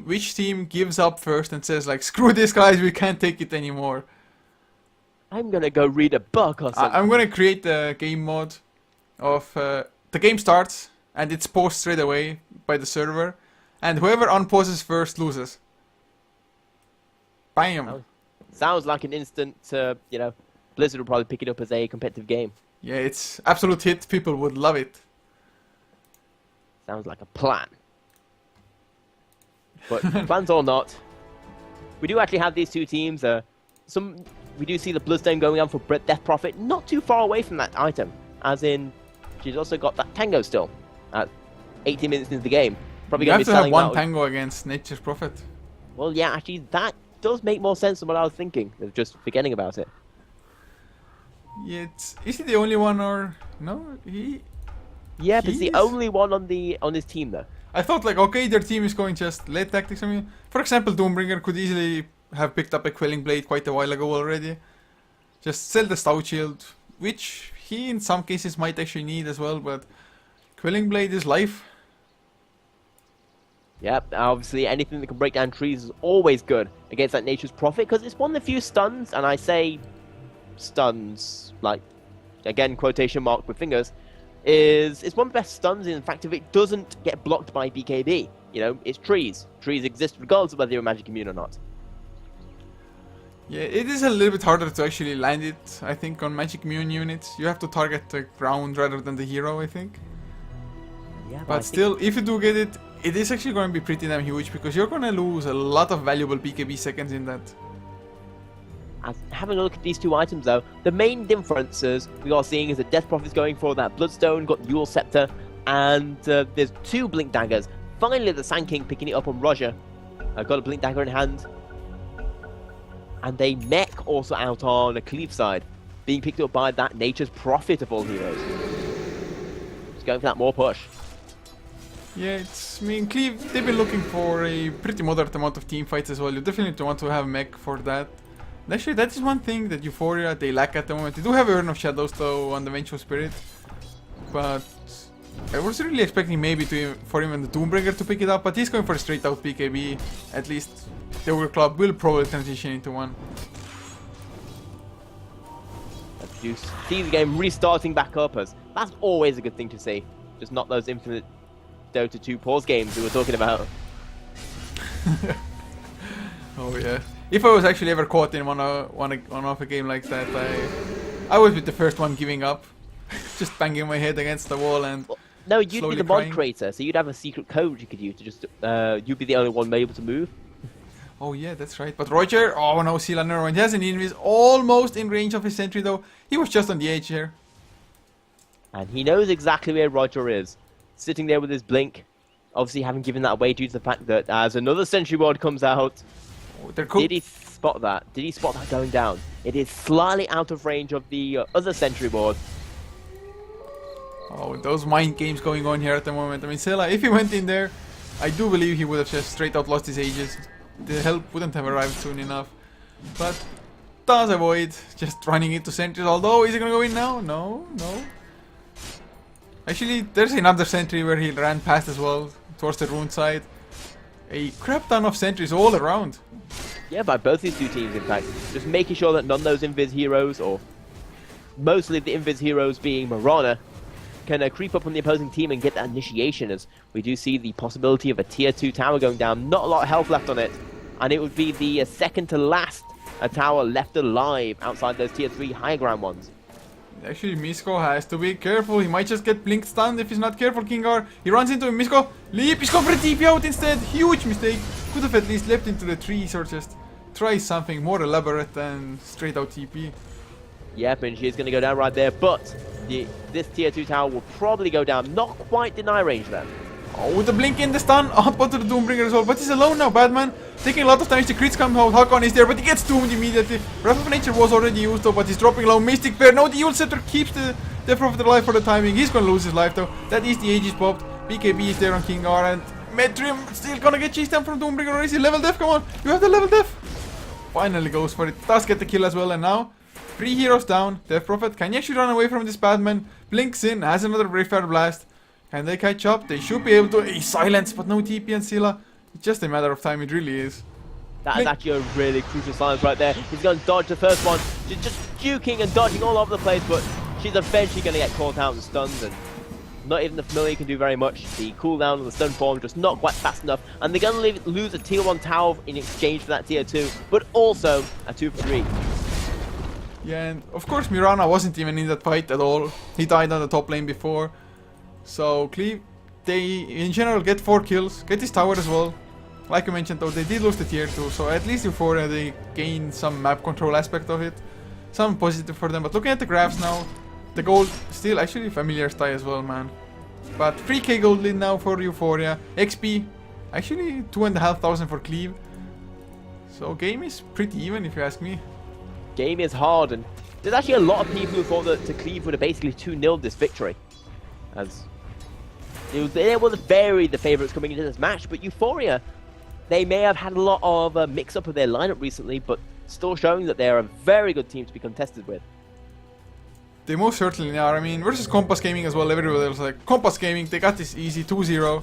Which team gives up first and says like, "Screw this, guys. We can't take it anymore." I'm gonna go read a book or something. I'm gonna create a game mode of the game starts and it's paused straight away by the server, and whoever unpauses first loses. Bam. Sounds like an instant. Blizzard will probably pick it up as a competitive game. Yeah, it's absolute hit. People would love it. Sounds like a plan. But plans or not, we do actually have these two teams. We do see the Bloodstone going on for Death Prophet, not too far away from that item. As in, she's also got that Tango still at 18 minutes into the game. Probably You going have to to be have selling one out. Tango against Nature's Prophet. Well, yeah, actually, that does make more sense than what I was thinking. Of just forgetting about it. Yeah, is he the only one or no? Yeah, but it's the He's- only one on his team though. I thought like, okay, their team is going just late tactics. I mean, for example, Doombringer could easily have picked up a Quelling Blade quite a while ago already. Just sell the Stout Shield, which he in some cases might actually need as well, but Quelling Blade is life. Yep, obviously anything that can break down trees is always good against that Nature's Prophet, because it's one of the few stuns, and I say stuns, like, again, quotation mark with fingers, it's one of the best stuns. In fact, if it doesn't get blocked by BKB, it's trees. Trees exist regardless of whether you're Magic Immune or not. Yeah, it is a little bit harder to actually land it, I think, on Magic Immune units. You have to target the ground rather than the hero, I think. Yeah, But still, if you do get it, it is actually going to be pretty damn huge, because you're going to lose a lot of valuable BKB seconds in that. Having a look at these two items though, the main differences we are seeing is that Death Prophet is going for that Bloodstone, got Kiilstofte, and there's two Blink Daggers. Finally, the Sand King picking it up on Roger. Got a Blink Dagger in hand. And a mech also out on a Cleave side. being picked up by that Nature's Prophet of all heroes. Just going for that more push. Yeah, I mean, Cleave, they've been looking for a pretty moderate amount of team fights as well. You definitely want to have mech for that. And actually, that is one thing that Eu4ia, they lack at the moment. They do have Urn of Shadows though on the Vengeful Spirit. But I was really expecting maybe for him and the Doombringer to pick it up. But he's going for a straight out PKB. At least the Ogre Club will probably transition into one. You see the game restarting back up, as that's always a good thing to see. Just not those infinite Dota 2 pause games we were talking about. Oh yeah. If I was actually ever caught in one off a game like that, I would be the first one giving up. Just banging my head against the wall and well, no, you'd be the mod crying. creator, so you'd have a secret code you could use to just you'd be the only one able to move. Oh yeah, that's right. But Roger, oh no, Sila, never mind. He has an invis almost in range of his sentry though. He was just on the edge here. And he knows exactly where Roger is. Sitting there with his blink. Obviously having given that away due to the fact that as another sentry ward comes out. Oh, they're Did he spot that? Did he spot that going down? It is slightly out of range of the other sentry ward. Oh, those mind games going on here at the moment. I mean, Sela, if he went in there, I do believe he would have just straight out lost his ages. The help wouldn't have arrived soon enough. But does avoid just running into sentries. Although, is he gonna go in now? No, no. Actually, there's another sentry where he ran past as well, towards the rune side. A crap ton of sentries all around. Yeah, by both these two teams, in fact. Just making sure that none of those invis heroes, or mostly the invis heroes being Marana, can creep up on the opposing team and get that initiation, as we do see the possibility of a tier 2 tower going down. Not a lot of health left on it, and it would be the second to last tower left alive outside those tier 3 higher ground ones. Actually, Misko has to be careful. He might just get blink stunned if he's not careful, Kingar. He runs into him. Misko, leap. He's going for a TP out instead. Huge mistake. Could have at least leapt into the trees or just try something more elaborate than straight out TP. Yep, and she's going to go down right there, but this tier 2 tower will probably go down. Not quite deny range then. Oh, with the blink in the stun, up onto the Doombringer as well. But he's alone now, Batman. Taking a lot of damage, the crits come out. Hakon is there, but he gets doomed immediately. Wrath of Nature was already used though, but he's dropping low. Mystic Bear, no, the Yule Scepter keeps the Prophet alive for the timing. He's gonna lose his life though. That is the Aegis popped. BKB is there on Kingar, and Metrim still gonna get chased down from Doombringer. Or is he level def? Come on, you have the level def. Finally goes for it. Does get the kill as well, and now 3 heroes down. Death Prophet, can you actually run away from this Batman? Blinks in, has another Brave Blast. Can they catch up? They should be able to. A silence, but no TP and Sila. It's just a matter of time, it really is. That is actually a really crucial silence right there. He's going to dodge the first one. She's just juking and dodging all over the place, but she's eventually going to get caught out and stunned, and not even the Familiar can do very much. The cooldown of the stun form just not quite fast enough, and they're going to lose a tier 1 tower in exchange for that tier 2, but also a 2 for 3. Yeah, and of course Mirana wasn't even in that fight at all. He died on the top lane before. So Cleave, they in general get 4 kills, get this tower as well. Like I mentioned though, they did lose the tier 2, so at least Eu4ia they gain some map control aspect of it. Some positive for them, but looking at the graphs now, the gold still actually Familiar tie as well, man. But 3k gold lead now for Eu4ia. XP, actually 2,500 for Cleave. So game is pretty even if you ask me. Game is hard, and there's actually a lot of people who thought that Cleave would have basically 2-0'd this victory. As they were the favourites coming into this match, but Eu4ia, they may have had a lot of mix-up of their lineup recently, but still showing that they're a very good team to be contested with. They most certainly are. I mean, versus Compass Gaming as well, everybody else like Compass Gaming, they got this easy 2-0,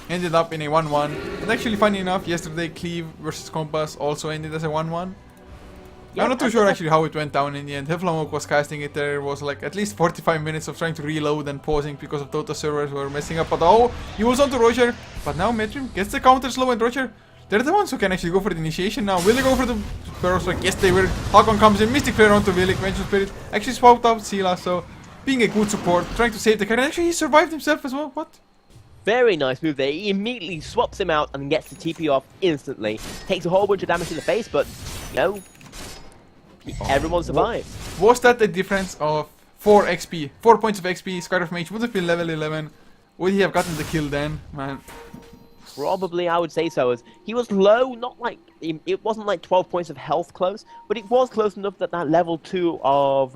ended up in a 1-1. And actually, funny enough, yesterday Cleave versus Compass also ended as a 1-1. Yeah, I'm not too sure actually how it went down in the end. HeflaTV was casting it. There was like at least 45 minutes of trying to reload and pausing because of Dota servers were messing up. But oh, he was onto Roger. But now Metrim gets the counter slow, and Roger, they're the ones who can actually go for the initiation now. Will they go for the Pharaoh's Strike? Yes, they will. Hakon comes in, Mystic Flare onto Vilik, Vengeful Spirit. Actually swapped out Sila, so being a good support, trying to save the character. Actually, he survived himself as well. What? Very nice move there. He immediately swaps him out and gets the TP off instantly. Takes a whole bunch of damage in the face, but you know, everyone survives. Was that the difference of 4 XP? 4 points of XP, Scarlet Mage would have been level 11. Would he have gotten the kill then? Man, Probably, I would say so. As he was low, not like it wasn't like 12 points of health close, but it was close enough that that level 2 of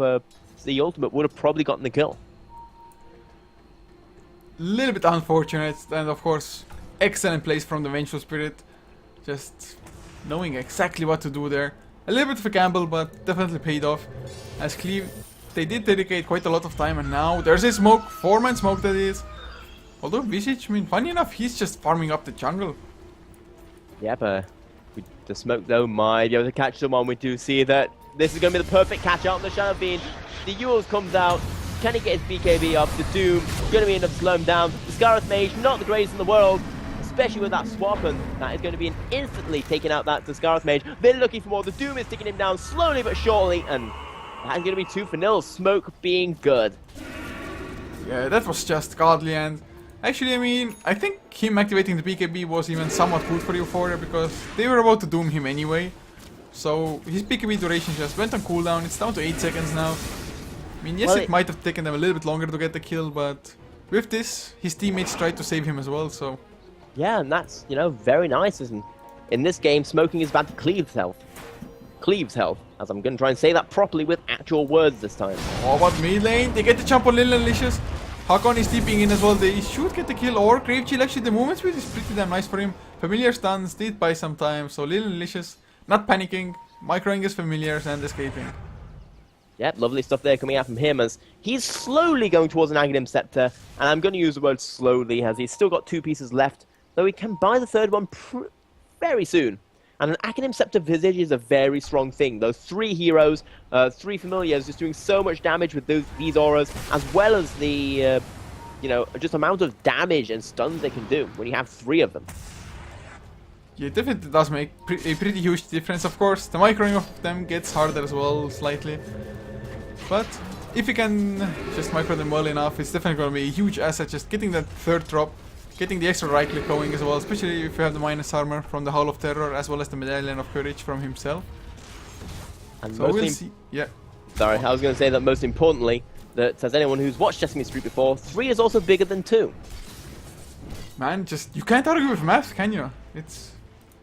the ultimate would have probably gotten the kill. Little bit unfortunate, and of course, excellent plays from the Vengeful Spirit. Just knowing exactly what to do there. A little bit of a gamble, but definitely paid off. As Cleave, they did dedicate quite a lot of time, and now there's a smoke, 4-man smoke that is. Although Visage, I mean, funny enough, he's just farming up the jungle. Yeah, but with the smoke though might be able to catch someone. We do see that this is going to be the perfect catch out on the Shadow Fiend. The Yules comes out. Can he get his BKB off? The Doom going to be enough to slow him down. The Scarlet Mage, not the greatest in the world, especially with that swap, and that is going to be instantly taking out that Scarlet Mage. They're looking for more. The Doom is taking him down slowly but surely, and that is going to be 2-0. Smoke being good. Yeah, that was just godly, and actually, I mean, I think him activating the BKB was even somewhat good for Eu4ia because they were about to doom him anyway. So his BKB duration just went on cooldown. It's down to 8 seconds now. I mean, yes, Well, it might have taken them a little bit longer to get the kill, but with this, his teammates tried to save him as well, so... Yeah, and that's, you know, very nice. And in this game, smoking is bad to Cleave's health. Cleave's health, as I'm going to try and say that properly with actual words this time. Oh, but mid lane, they get the jump on Lil and Licious. Hakon is deeping in as well. They should get the kill, or Grave Chill. Actually, the movement speed is pretty damn nice for him. Familiar stuns did buy some time, so Lil and Licious not panicking, microing his familiars and escaping. Yep, lovely stuff there coming out from him as he's slowly going towards an Aghanim Scepter, and I'm going to use the word slowly as he's still got 2 pieces left, though he can buy the 3rd one very soon. And an Aghanim Scepter Visage is a very strong thing. Those 3 heroes, 3 familiars, just doing so much damage with these auras, as well as the, you know, just amount of damage and stuns they can do when you have 3 of them. Yeah, it definitely does make a pretty huge difference, of course. The microing of them gets harder as well, slightly. But if you can just micro them well enough, it's definitely going to be a huge asset. Just getting that 3rd drop, getting the extra right click going as well, especially if you have the minus armor from the Hall of Terror, as well as the Medallion of Courage from himself. And so we'll see. Yeah. Sorry, I was going to say that most importantly, that as anyone who's watched Sesame Street before, 3 is also bigger than 2. Man, just you can't argue with math, can you?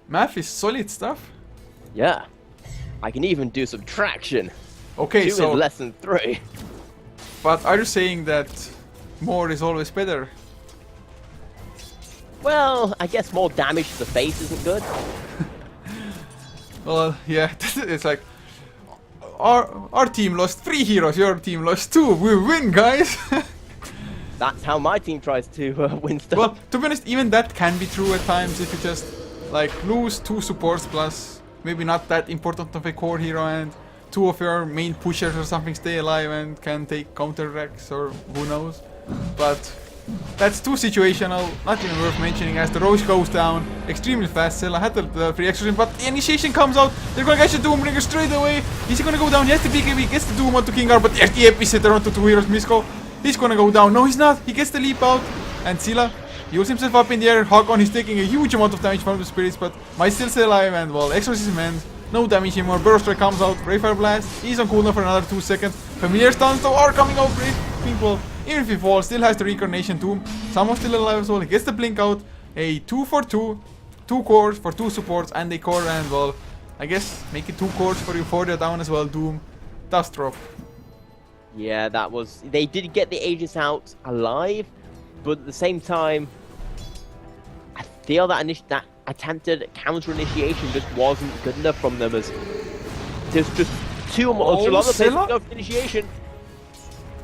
Math is solid stuff. Yeah, I can even do subtraction. Okay, 2 so is less than 3. but are you saying that more is always better? Well, I guess more damage to the face isn't good. Well, yeah, it's like our team lost 3 heroes, your team lost 2. We win, guys. That's how my team tries to win stuff. Well, to be honest, even that can be true at times if you just like lose 2 supports plus maybe not that important of a core hero and 2 of your main pushers or something stay alive and can take counter wrecks or who knows. But that's too situational, not even worth mentioning as the Roche goes down extremely fast. Sela had the free execution, but the initiation comes out. They're gonna catch the Doombringer straight away. He's gonna go down. He has the BKB, gets the Doom onto Kingar, but there's the Epicenter onto 2 heroes. Misko, he's gonna go down. No, he's not. He gets the leap out. And Sela heals himself up in the air. Hakon is taking a huge amount of damage from the spirits, but might still stay alive. And well, Exorcism ends. No damage anymore. Burrow Strike comes out. Rayfire Blast. He's on cooldown for another 2 seconds. Familiar stuns though are coming out. Well, even if he falls, still has the Reincarnation Tomb. Someone's still alive as well. He gets the Blink out. A 2 for 2. 2 cores for 2 supports and a core. And well, I guess make it 2 cores for Eu4ia down as well. Doom does drop. Yeah, that was... They did get the Aegis out alive, but at the same time, I feel that that attempted counter initiation just wasn't good enough from them as there's just 2 more ultra initiation.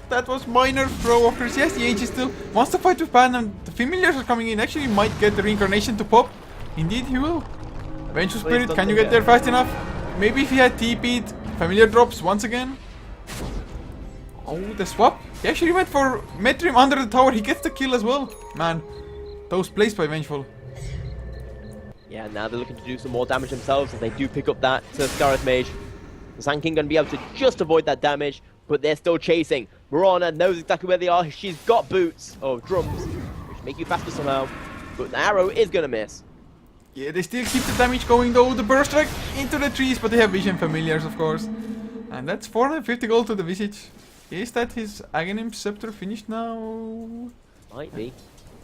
That was minor throw of course. Yes, the Aegis still wants to fight with Pan and the familiars are coming in. Actually might get the Reincarnation to pop. Indeed he will. Vengeful Spirit, can you get there fast enough? Maybe if he had TP'd, familiar drops once again. Oh, the swap. He actually went for Metrim under the tower. He gets the kill as well. Man, those plays by Vengeful. Yeah, now they're looking to do some more damage themselves as they do pick up that Scarlet Mage. The Sand King going to be able to just avoid that damage, but they're still chasing. Marana knows exactly where they are. She's got boots, or drums, which make you faster somehow. But the arrow is going to miss. Yeah, they still keep the damage going though. The burst strike into the trees, but they have vision familiars, of course. And that's 450 gold to the Visage. Is that his Aghanim Scepter finished now? Might be.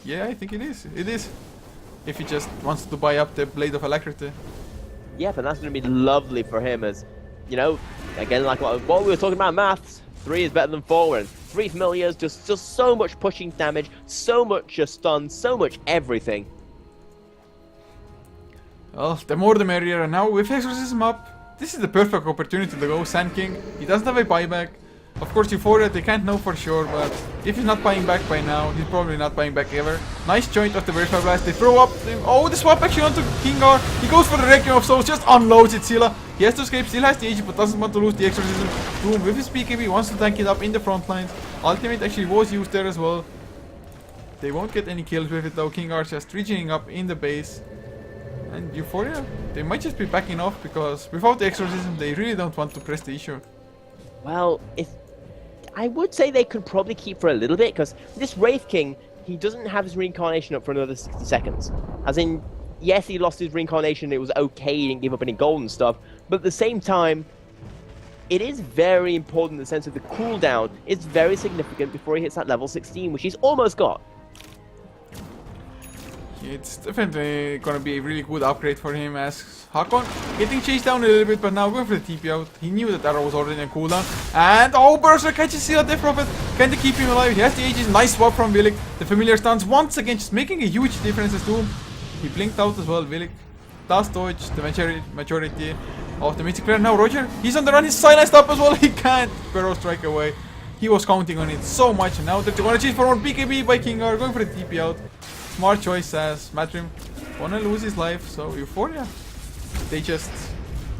Yeah, I think it is. It is. if he just wants to buy up the Blade of Alacrity. Yeah, but that's going to be lovely for him as, you know, again, like what we were talking about maths, 3 is better than 4, and 3 familiars, just so much pushing damage, so much stun, so much everything. Well, the more the merrier, and now with Exorcism up, this is the perfect opportunity to go Sand King. He doesn't have a buyback. Of course, Eu4ia, they can't know for sure, but if he's not buying back by now, he's probably not buying back ever. Nice joint of the Verify Blast, they throw up, oh, the swap actually onto Kingar. He goes for the Requiem of Souls, just unloads it, Sila. He has to escape, still has the AG, but doesn't want to lose the Exorcism. Boom, with his BKB, wants to tank it up in the front lines. Ultimate actually was used there as well. They won't get any kills with it though, Kingar just regening up in the base. And Eu4ia, they might just be backing off because without the Exorcism, they really don't want to press the issue. Well, I would say they could probably keep for a little bit, because this Wraith King, he doesn't have his reincarnation up for another 60 seconds. As in, yes, he lost his reincarnation, it was okay, he didn't give up any gold and stuff, but at the same time, it is very important in the sense of the cooldown is very significant before he hits that level 16, which he's almost got. It's definitely gonna be a really good upgrade for him as Hakon getting chased down a little bit, but now going for the TP out. He knew that arrow was already in cooldown. And oh, Berserk catches Sila Death Prophet. Can they keep him alive? He has the Aegis. Nice swap from Willik. The familiar stuns once again, just making a huge difference to him. He blinked out as well. Willik does dodge the majority of the Mystic Player. Now Roger, he's on the run. He's silenced up as well. He can't Barrow strike away. He was counting on it so much, and now they're gonna chase for more BKB by Kingar, going for the TP out. Smart choice as Matrim wanna lose his life, so Eu4ia, they just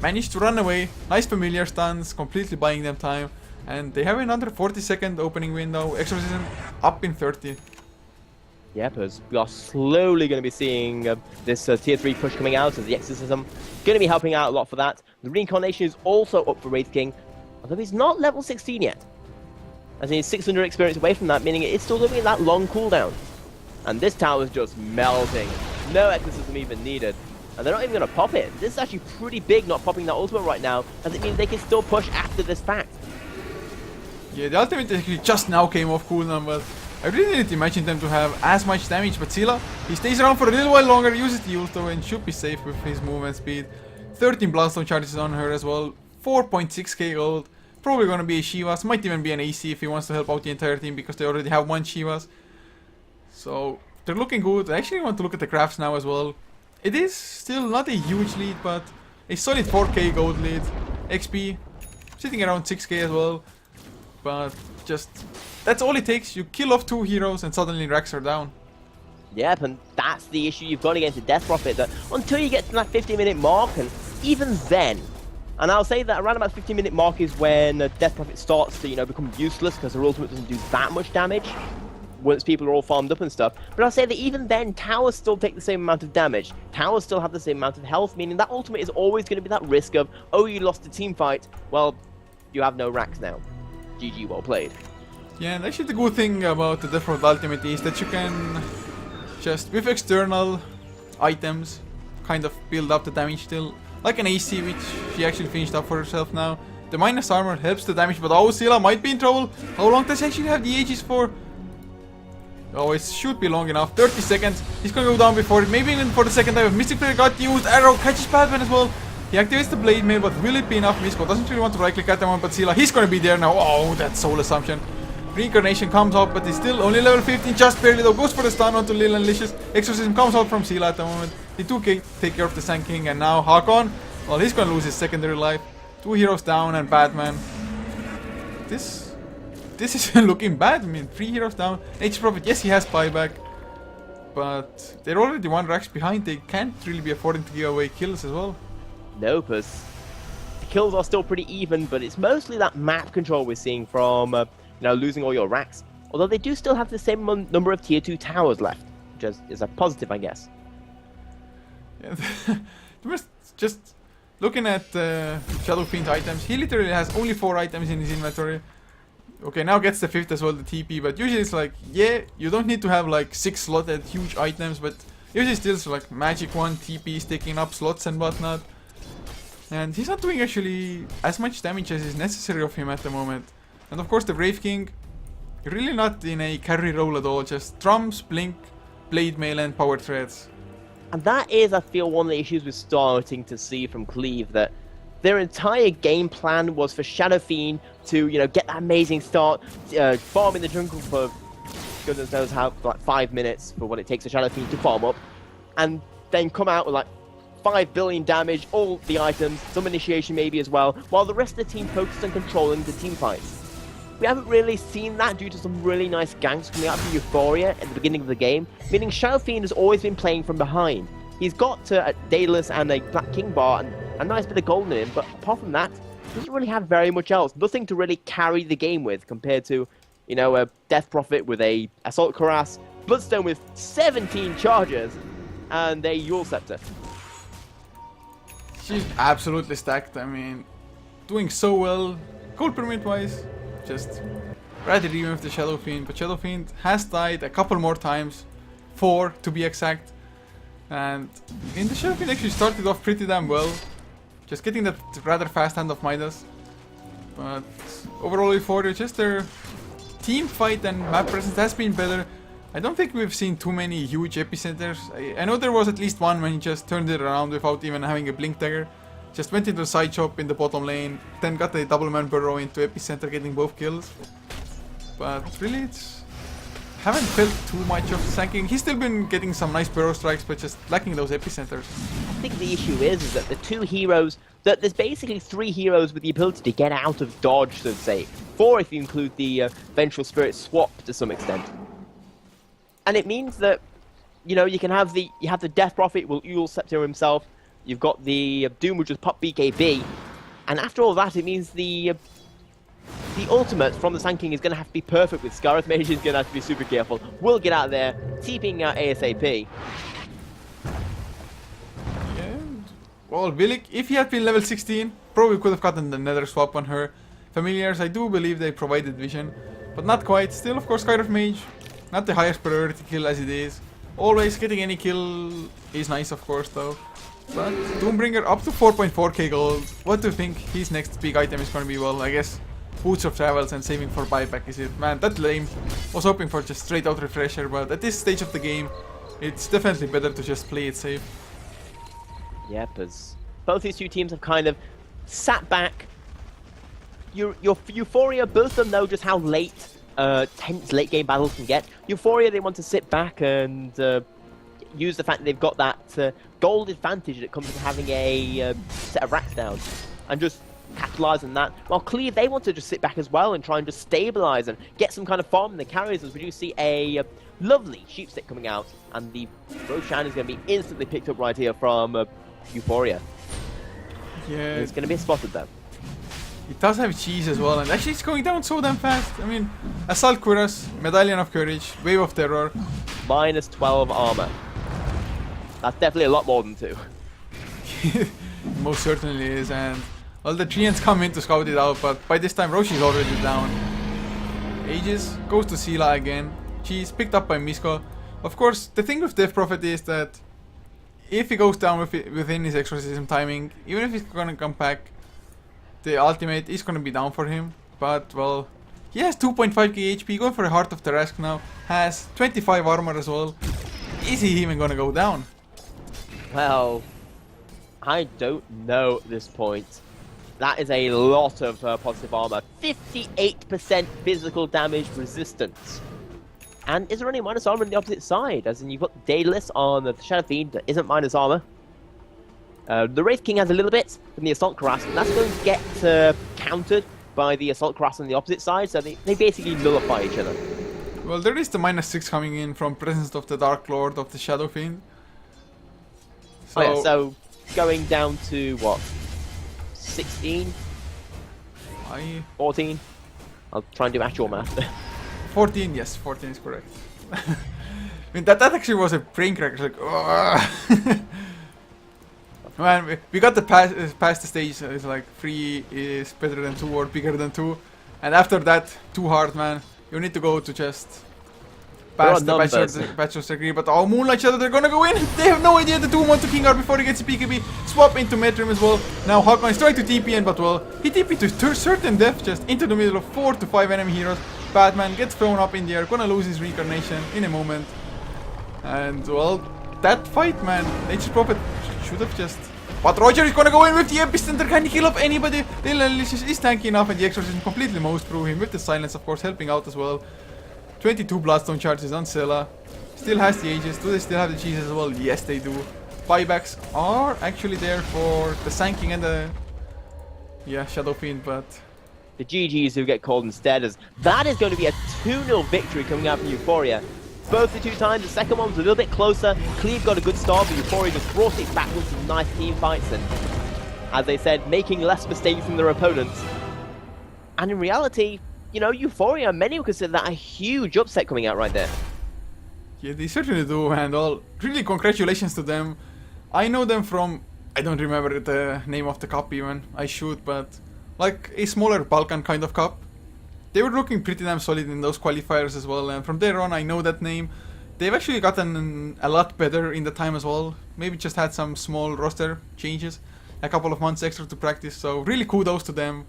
managed to run away. Nice familiar stuns, completely buying them time, and they have another 40-second opening window. Exorcism up in 30. Yeah, because we are slowly going to be seeing this tier 3 push coming out as the Exorcism going to be helping out a lot for that. The Reincarnation is also up for Wraith King, although he's not level 16 yet. As in he's 600 experience away from that, meaning it's still doing that long cooldown. And this tower is just melting. No Exorcism even needed. And they're not even going to pop it. This is actually pretty big not popping that ultimate right now, as it means they can still push after this fact. Yeah, the ultimate actually just now came off cooldown, but I really didn't imagine them to have as much damage. But Sila, he stays around for a little while longer, uses the ulti and should be safe with his movement speed. 13 Bloodstone charges on her as well. 4.6k gold. Probably going to be a Shivas. Might even be an AC if he wants to help out the entire team because they already have one Shivas. So they're looking good. I actually want to look at the crafts now as well. It is still not a huge lead, but a solid 4k gold lead. XP sitting around 6k as well. But just that's all it takes. You kill off 2 heroes and suddenly racks are down. Yep, and that's the issue you've got against the Death Prophet. That until you get to that 50-minute mark, and even then, and I'll say that around about the 50-minute mark is when Death Prophet starts to, become useless because their ultimate doesn't do that much damage once people are all farmed up and stuff. But I'll say that even then, towers still take the same amount of damage. Towers still have the same amount of health, meaning that ultimate is always going to be that risk of, oh, you lost a team fight. Well, you have no racks now. GG, well played. Yeah, and actually the good thing about the Death Prophet ultimate is that you can just, with external items, kind of build up the damage still. Like an AC, which she actually finished up for herself now. The minus armor helps the damage, but oh, Sila might be in trouble. How long does he actually have the Aegis for? Oh, it should be long enough. 30 seconds. He's gonna go down before it. Maybe even for the second time. If Mystic Player got used, arrow catches Batman as well. He activates the Blade Mail, but will it be enough? Misko doesn't really want to right click at the moment, but Sila, he's gonna be there now. Oh, that soul assumption. Reincarnation comes out, but he's still only level 15, just barely though. Goes for the stun onto Lil and Licious. Exorcism comes out from Sila at the moment. The 2k take care of the Sand King, and now Hakon. Well, he's gonna lose his secondary life. 2 heroes down and Batman. This is looking bad. I mean, 3 heroes down. H Prophet, yes, he has buyback, but they're already 1 racks behind. They can't really be affording to give away kills as well. No, because the kills are still pretty even, but it's mostly that map control we're seeing from, losing all your racks. Although they do still have the same number of tier 2 towers left, which is a positive, I guess. Yeah, just looking at Shadow Fiend's items, he literally has only 4 items in his inventory. Okay, now gets the 5th as well, the TP, but usually it's like, yeah, you don't need to have like 6 slotted huge items, but usually still it's like Magic 1, TPs taking up slots and whatnot. And he's not doing actually as much damage as is necessary of him at the moment. And of course the Wraith King, really not in a carry role at all, just drums, blink, blade mail and power threads. And that is, I feel, one of the issues we're starting to see from Cleave, that their entire game plan was for Shadow Fiend to, you know, get that amazing start, farm in the jungle for goodness knows how, for like 5 minutes for what it takes a Shadow Fiend to farm up, and then come out with like 5 billion damage, all the items, some initiation maybe as well, while the rest of the team focused on controlling the team fights. We haven't really seen that due to some really nice ganks coming out from Eu4ia at the beginning of the game, meaning Shadow Fiend has always been playing from behind. He's got a Daedalus and a Black King bar and a nice bit of gold in him, but apart from that, he doesn't really have very much else. Nothing to really carry the game with compared to, you know, a Death Prophet with a Assault Cuirass, Bloodstone with 17 charges, and a Kiilstofte. She's absolutely stacked. I mean, doing so well, gold per minute wise. Just rather even with the Shadow Fiend, but Shadow Fiend has died a couple more times, 4 to be exact. And in the Shadow Fiend actually started off pretty damn well, just getting that rather fast hand of Midas. But overall Eu4ia, just their team fight and map presence has been better. I don't think we've seen too many huge epicenters. I know there was at least one when he just turned it around without even having a blink dagger. Just went into a side chop in the bottom lane, then got a double man burrow into epicenter, getting both kills. But really, haven't felt too much of sanking. He's still been getting some nice burrow strikes, but just lacking those epicenters. I think the issue is that the two heroes, that there's basically 3 heroes with the ability to get out of dodge, so to say. 4 if you include the Vengeful Spirit swap to some extent. And it means that, you know, you have the Death Prophet will Kiilstofte himself. You've got the Doom, which is pop BKB, and after all that, it means the ultimate from the Sand King is going to have to be perfect with Scarlet Mage. Is going to have to be super careful. We'll get out there, TPing out ASAP. Yeah. Well, Villic, if he had been level 16, probably could have gotten the Nether swap on her. Familiars, I do believe they provided vision, but not quite. Still, of course, Scarlet Mage, not the highest priority kill as it is. Always getting any kill is nice, of course, though. But Doombringer up to 4.4k gold. What do you think his next big item is going to be? Well, I guess Boots of Travels and saving for buyback is it. Man, that lame. Was hoping for just straight out refresher, but at this stage of the game, it's definitely better to just play it safe. Yep, as both these two teams have kind of sat back. Your Eu4ia, both of them know just how tense late game battles can get. Eu4ia, they want to sit back and use the fact that they've got that gold advantage that comes from having a set of racks down and just capitalize on that. While Cleave, they want to just sit back as well and try and just stabilize and get some kind of farm in the carriers, as we do see a lovely sheep stick coming out, and the Roshan is going to be instantly picked up right here from Eu4ia. Yeah. It's going to be spotted though. It does have cheese as well, and actually it's going down so damn fast. I mean, Assault Cuirass, Medallion of Courage, Wave of Terror. Minus 12 armor. That's definitely a lot more than 2. Most certainly is, and well, the Treants come in to scout it out, but by this time Roshi's already down. Aegis goes to Sela again. She's picked up by Misko. Of course, the thing with Death Prophet is that if he goes down within his exorcism timing, even if he's gonna come back, the ultimate is gonna be down for him. But well, he has 2.5k HP, going for a Heart of Tarrasque now. Has 25 armor as well. Is he even gonna go down? Well, I don't know at this point. That is a lot of positive armor. 58% physical damage resistance. And is there any minus armor on the opposite side? As in, you've got Daedalus on the Shadow Fiend that isn't minus armor. The Wraith King has a little bit from the Assault Cuirass, and that's going to get countered by the Assault Cuirass on the opposite side, so they basically nullify each other. Well, there is the -6 coming in from presence of the Dark Lord of the Shadow Fiend. So, oh yeah, so going down to what? 16? 14? I'll try and do actual math. 14, yes, 14 is correct. I mean, that actually was a brain cracker. Like, man, we got the past the stage. It's like 3 is better than 2 or bigger than 2, and after that, too hard, man. You need to go to just pass the Bachelor's degree. But oh, Moonlight Shadow, they're gonna go in. They have no idea the Doom wants to King Guard before he gets a PKB. Swap into Metrim as well. Now Hawkman is trying to TP in, but well, he TP to certain death just into the middle of 4 to 5 enemy heroes. Batman gets thrown up in the air, gonna lose his reincarnation in a moment. And well, that fight, man. Nature's Prophet should have just... But Roger is gonna go in with the Epicenter. Can he kill off anybody? Lilith is tanky enough, and the Exorcism completely mows through him with the Silence, of course, helping out as well. 22 Bloodstone charges on Scylla. Still has the Aegis. Do they still have the cheese as well? Yes, they do. Buybacks are actually there for the Sanking and the... Yeah, Shadow Fiend, but... The GGs who get called instead, as that is going to be a 2-0 victory coming out from Eu4ia. Both the 2 times, the second one was a little bit closer. Cleave got a good start, but Eu4ia just brought it back with some nice team fights and, as they said, making less mistakes than their opponents. And in reality, you know, Eu4ia, many would consider that a huge upset coming out right there. Yeah, they certainly do, and all really congratulations to them. I know them from, I don't remember the name of the cup even, I should, but like a smaller Balkan kind of cup. They were looking pretty damn solid in those qualifiers as well, and from there on I know that name. They've actually gotten a lot better in the time as well. Maybe just had some small roster changes, a couple of months extra to practice, so really kudos to them.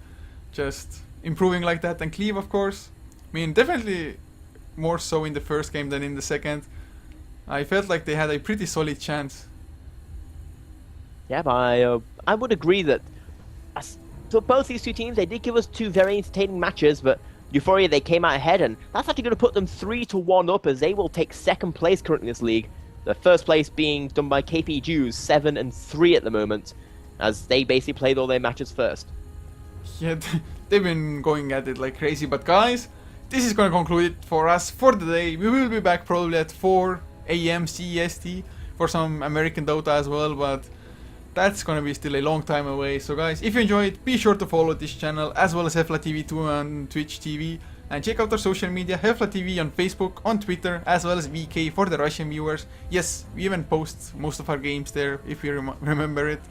Just improving like that. And Cleave, of course, I mean, definitely more so in the first game than in the second. I felt like they had a pretty solid chance. Yeah, but I would agree that so both these 2 teams, they did give us 2 very entertaining matches, but Eu4ia, they came out ahead, and that's actually going to put them 3-1 up, as they will take 2nd place currently in this league. The 1st place being done by KP Jews, 7-3 at the moment, as they basically played all their matches first. Yeah, they've been going at it like crazy, but guys, this is going to conclude it for us for the day. We will be back probably at 4 AM CEST for some American Dota as well, but that's gonna be still a long time away. So guys, if you enjoyed, be sure to follow this channel as well as HeflaTV 2 on Twitch TV, and check out our social media, HeflaTV on Facebook, on Twitter, as well as VK for the Russian viewers. Yes, we even post most of our games there if you remember it.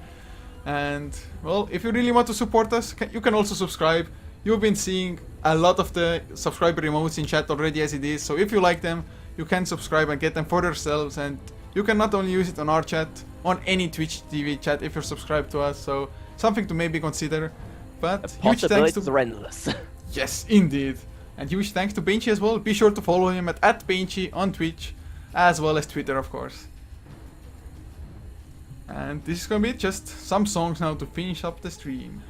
And well, if you really want to support us, you can also subscribe. You've been seeing a lot of the subscriber emotes in chat already as it is, so if you like them, you can subscribe and get them for yourselves, and you can not only use it on our chat, on any Twitch TV chat if you're subscribed to us, so something to maybe consider. But huge thanks to... are endless. Yes, indeed. And huge thanks to Benchy as well. Be sure to follow him at Benchy on Twitch, as well as Twitter, of course. And this is gonna be just some songs now to finish up the stream.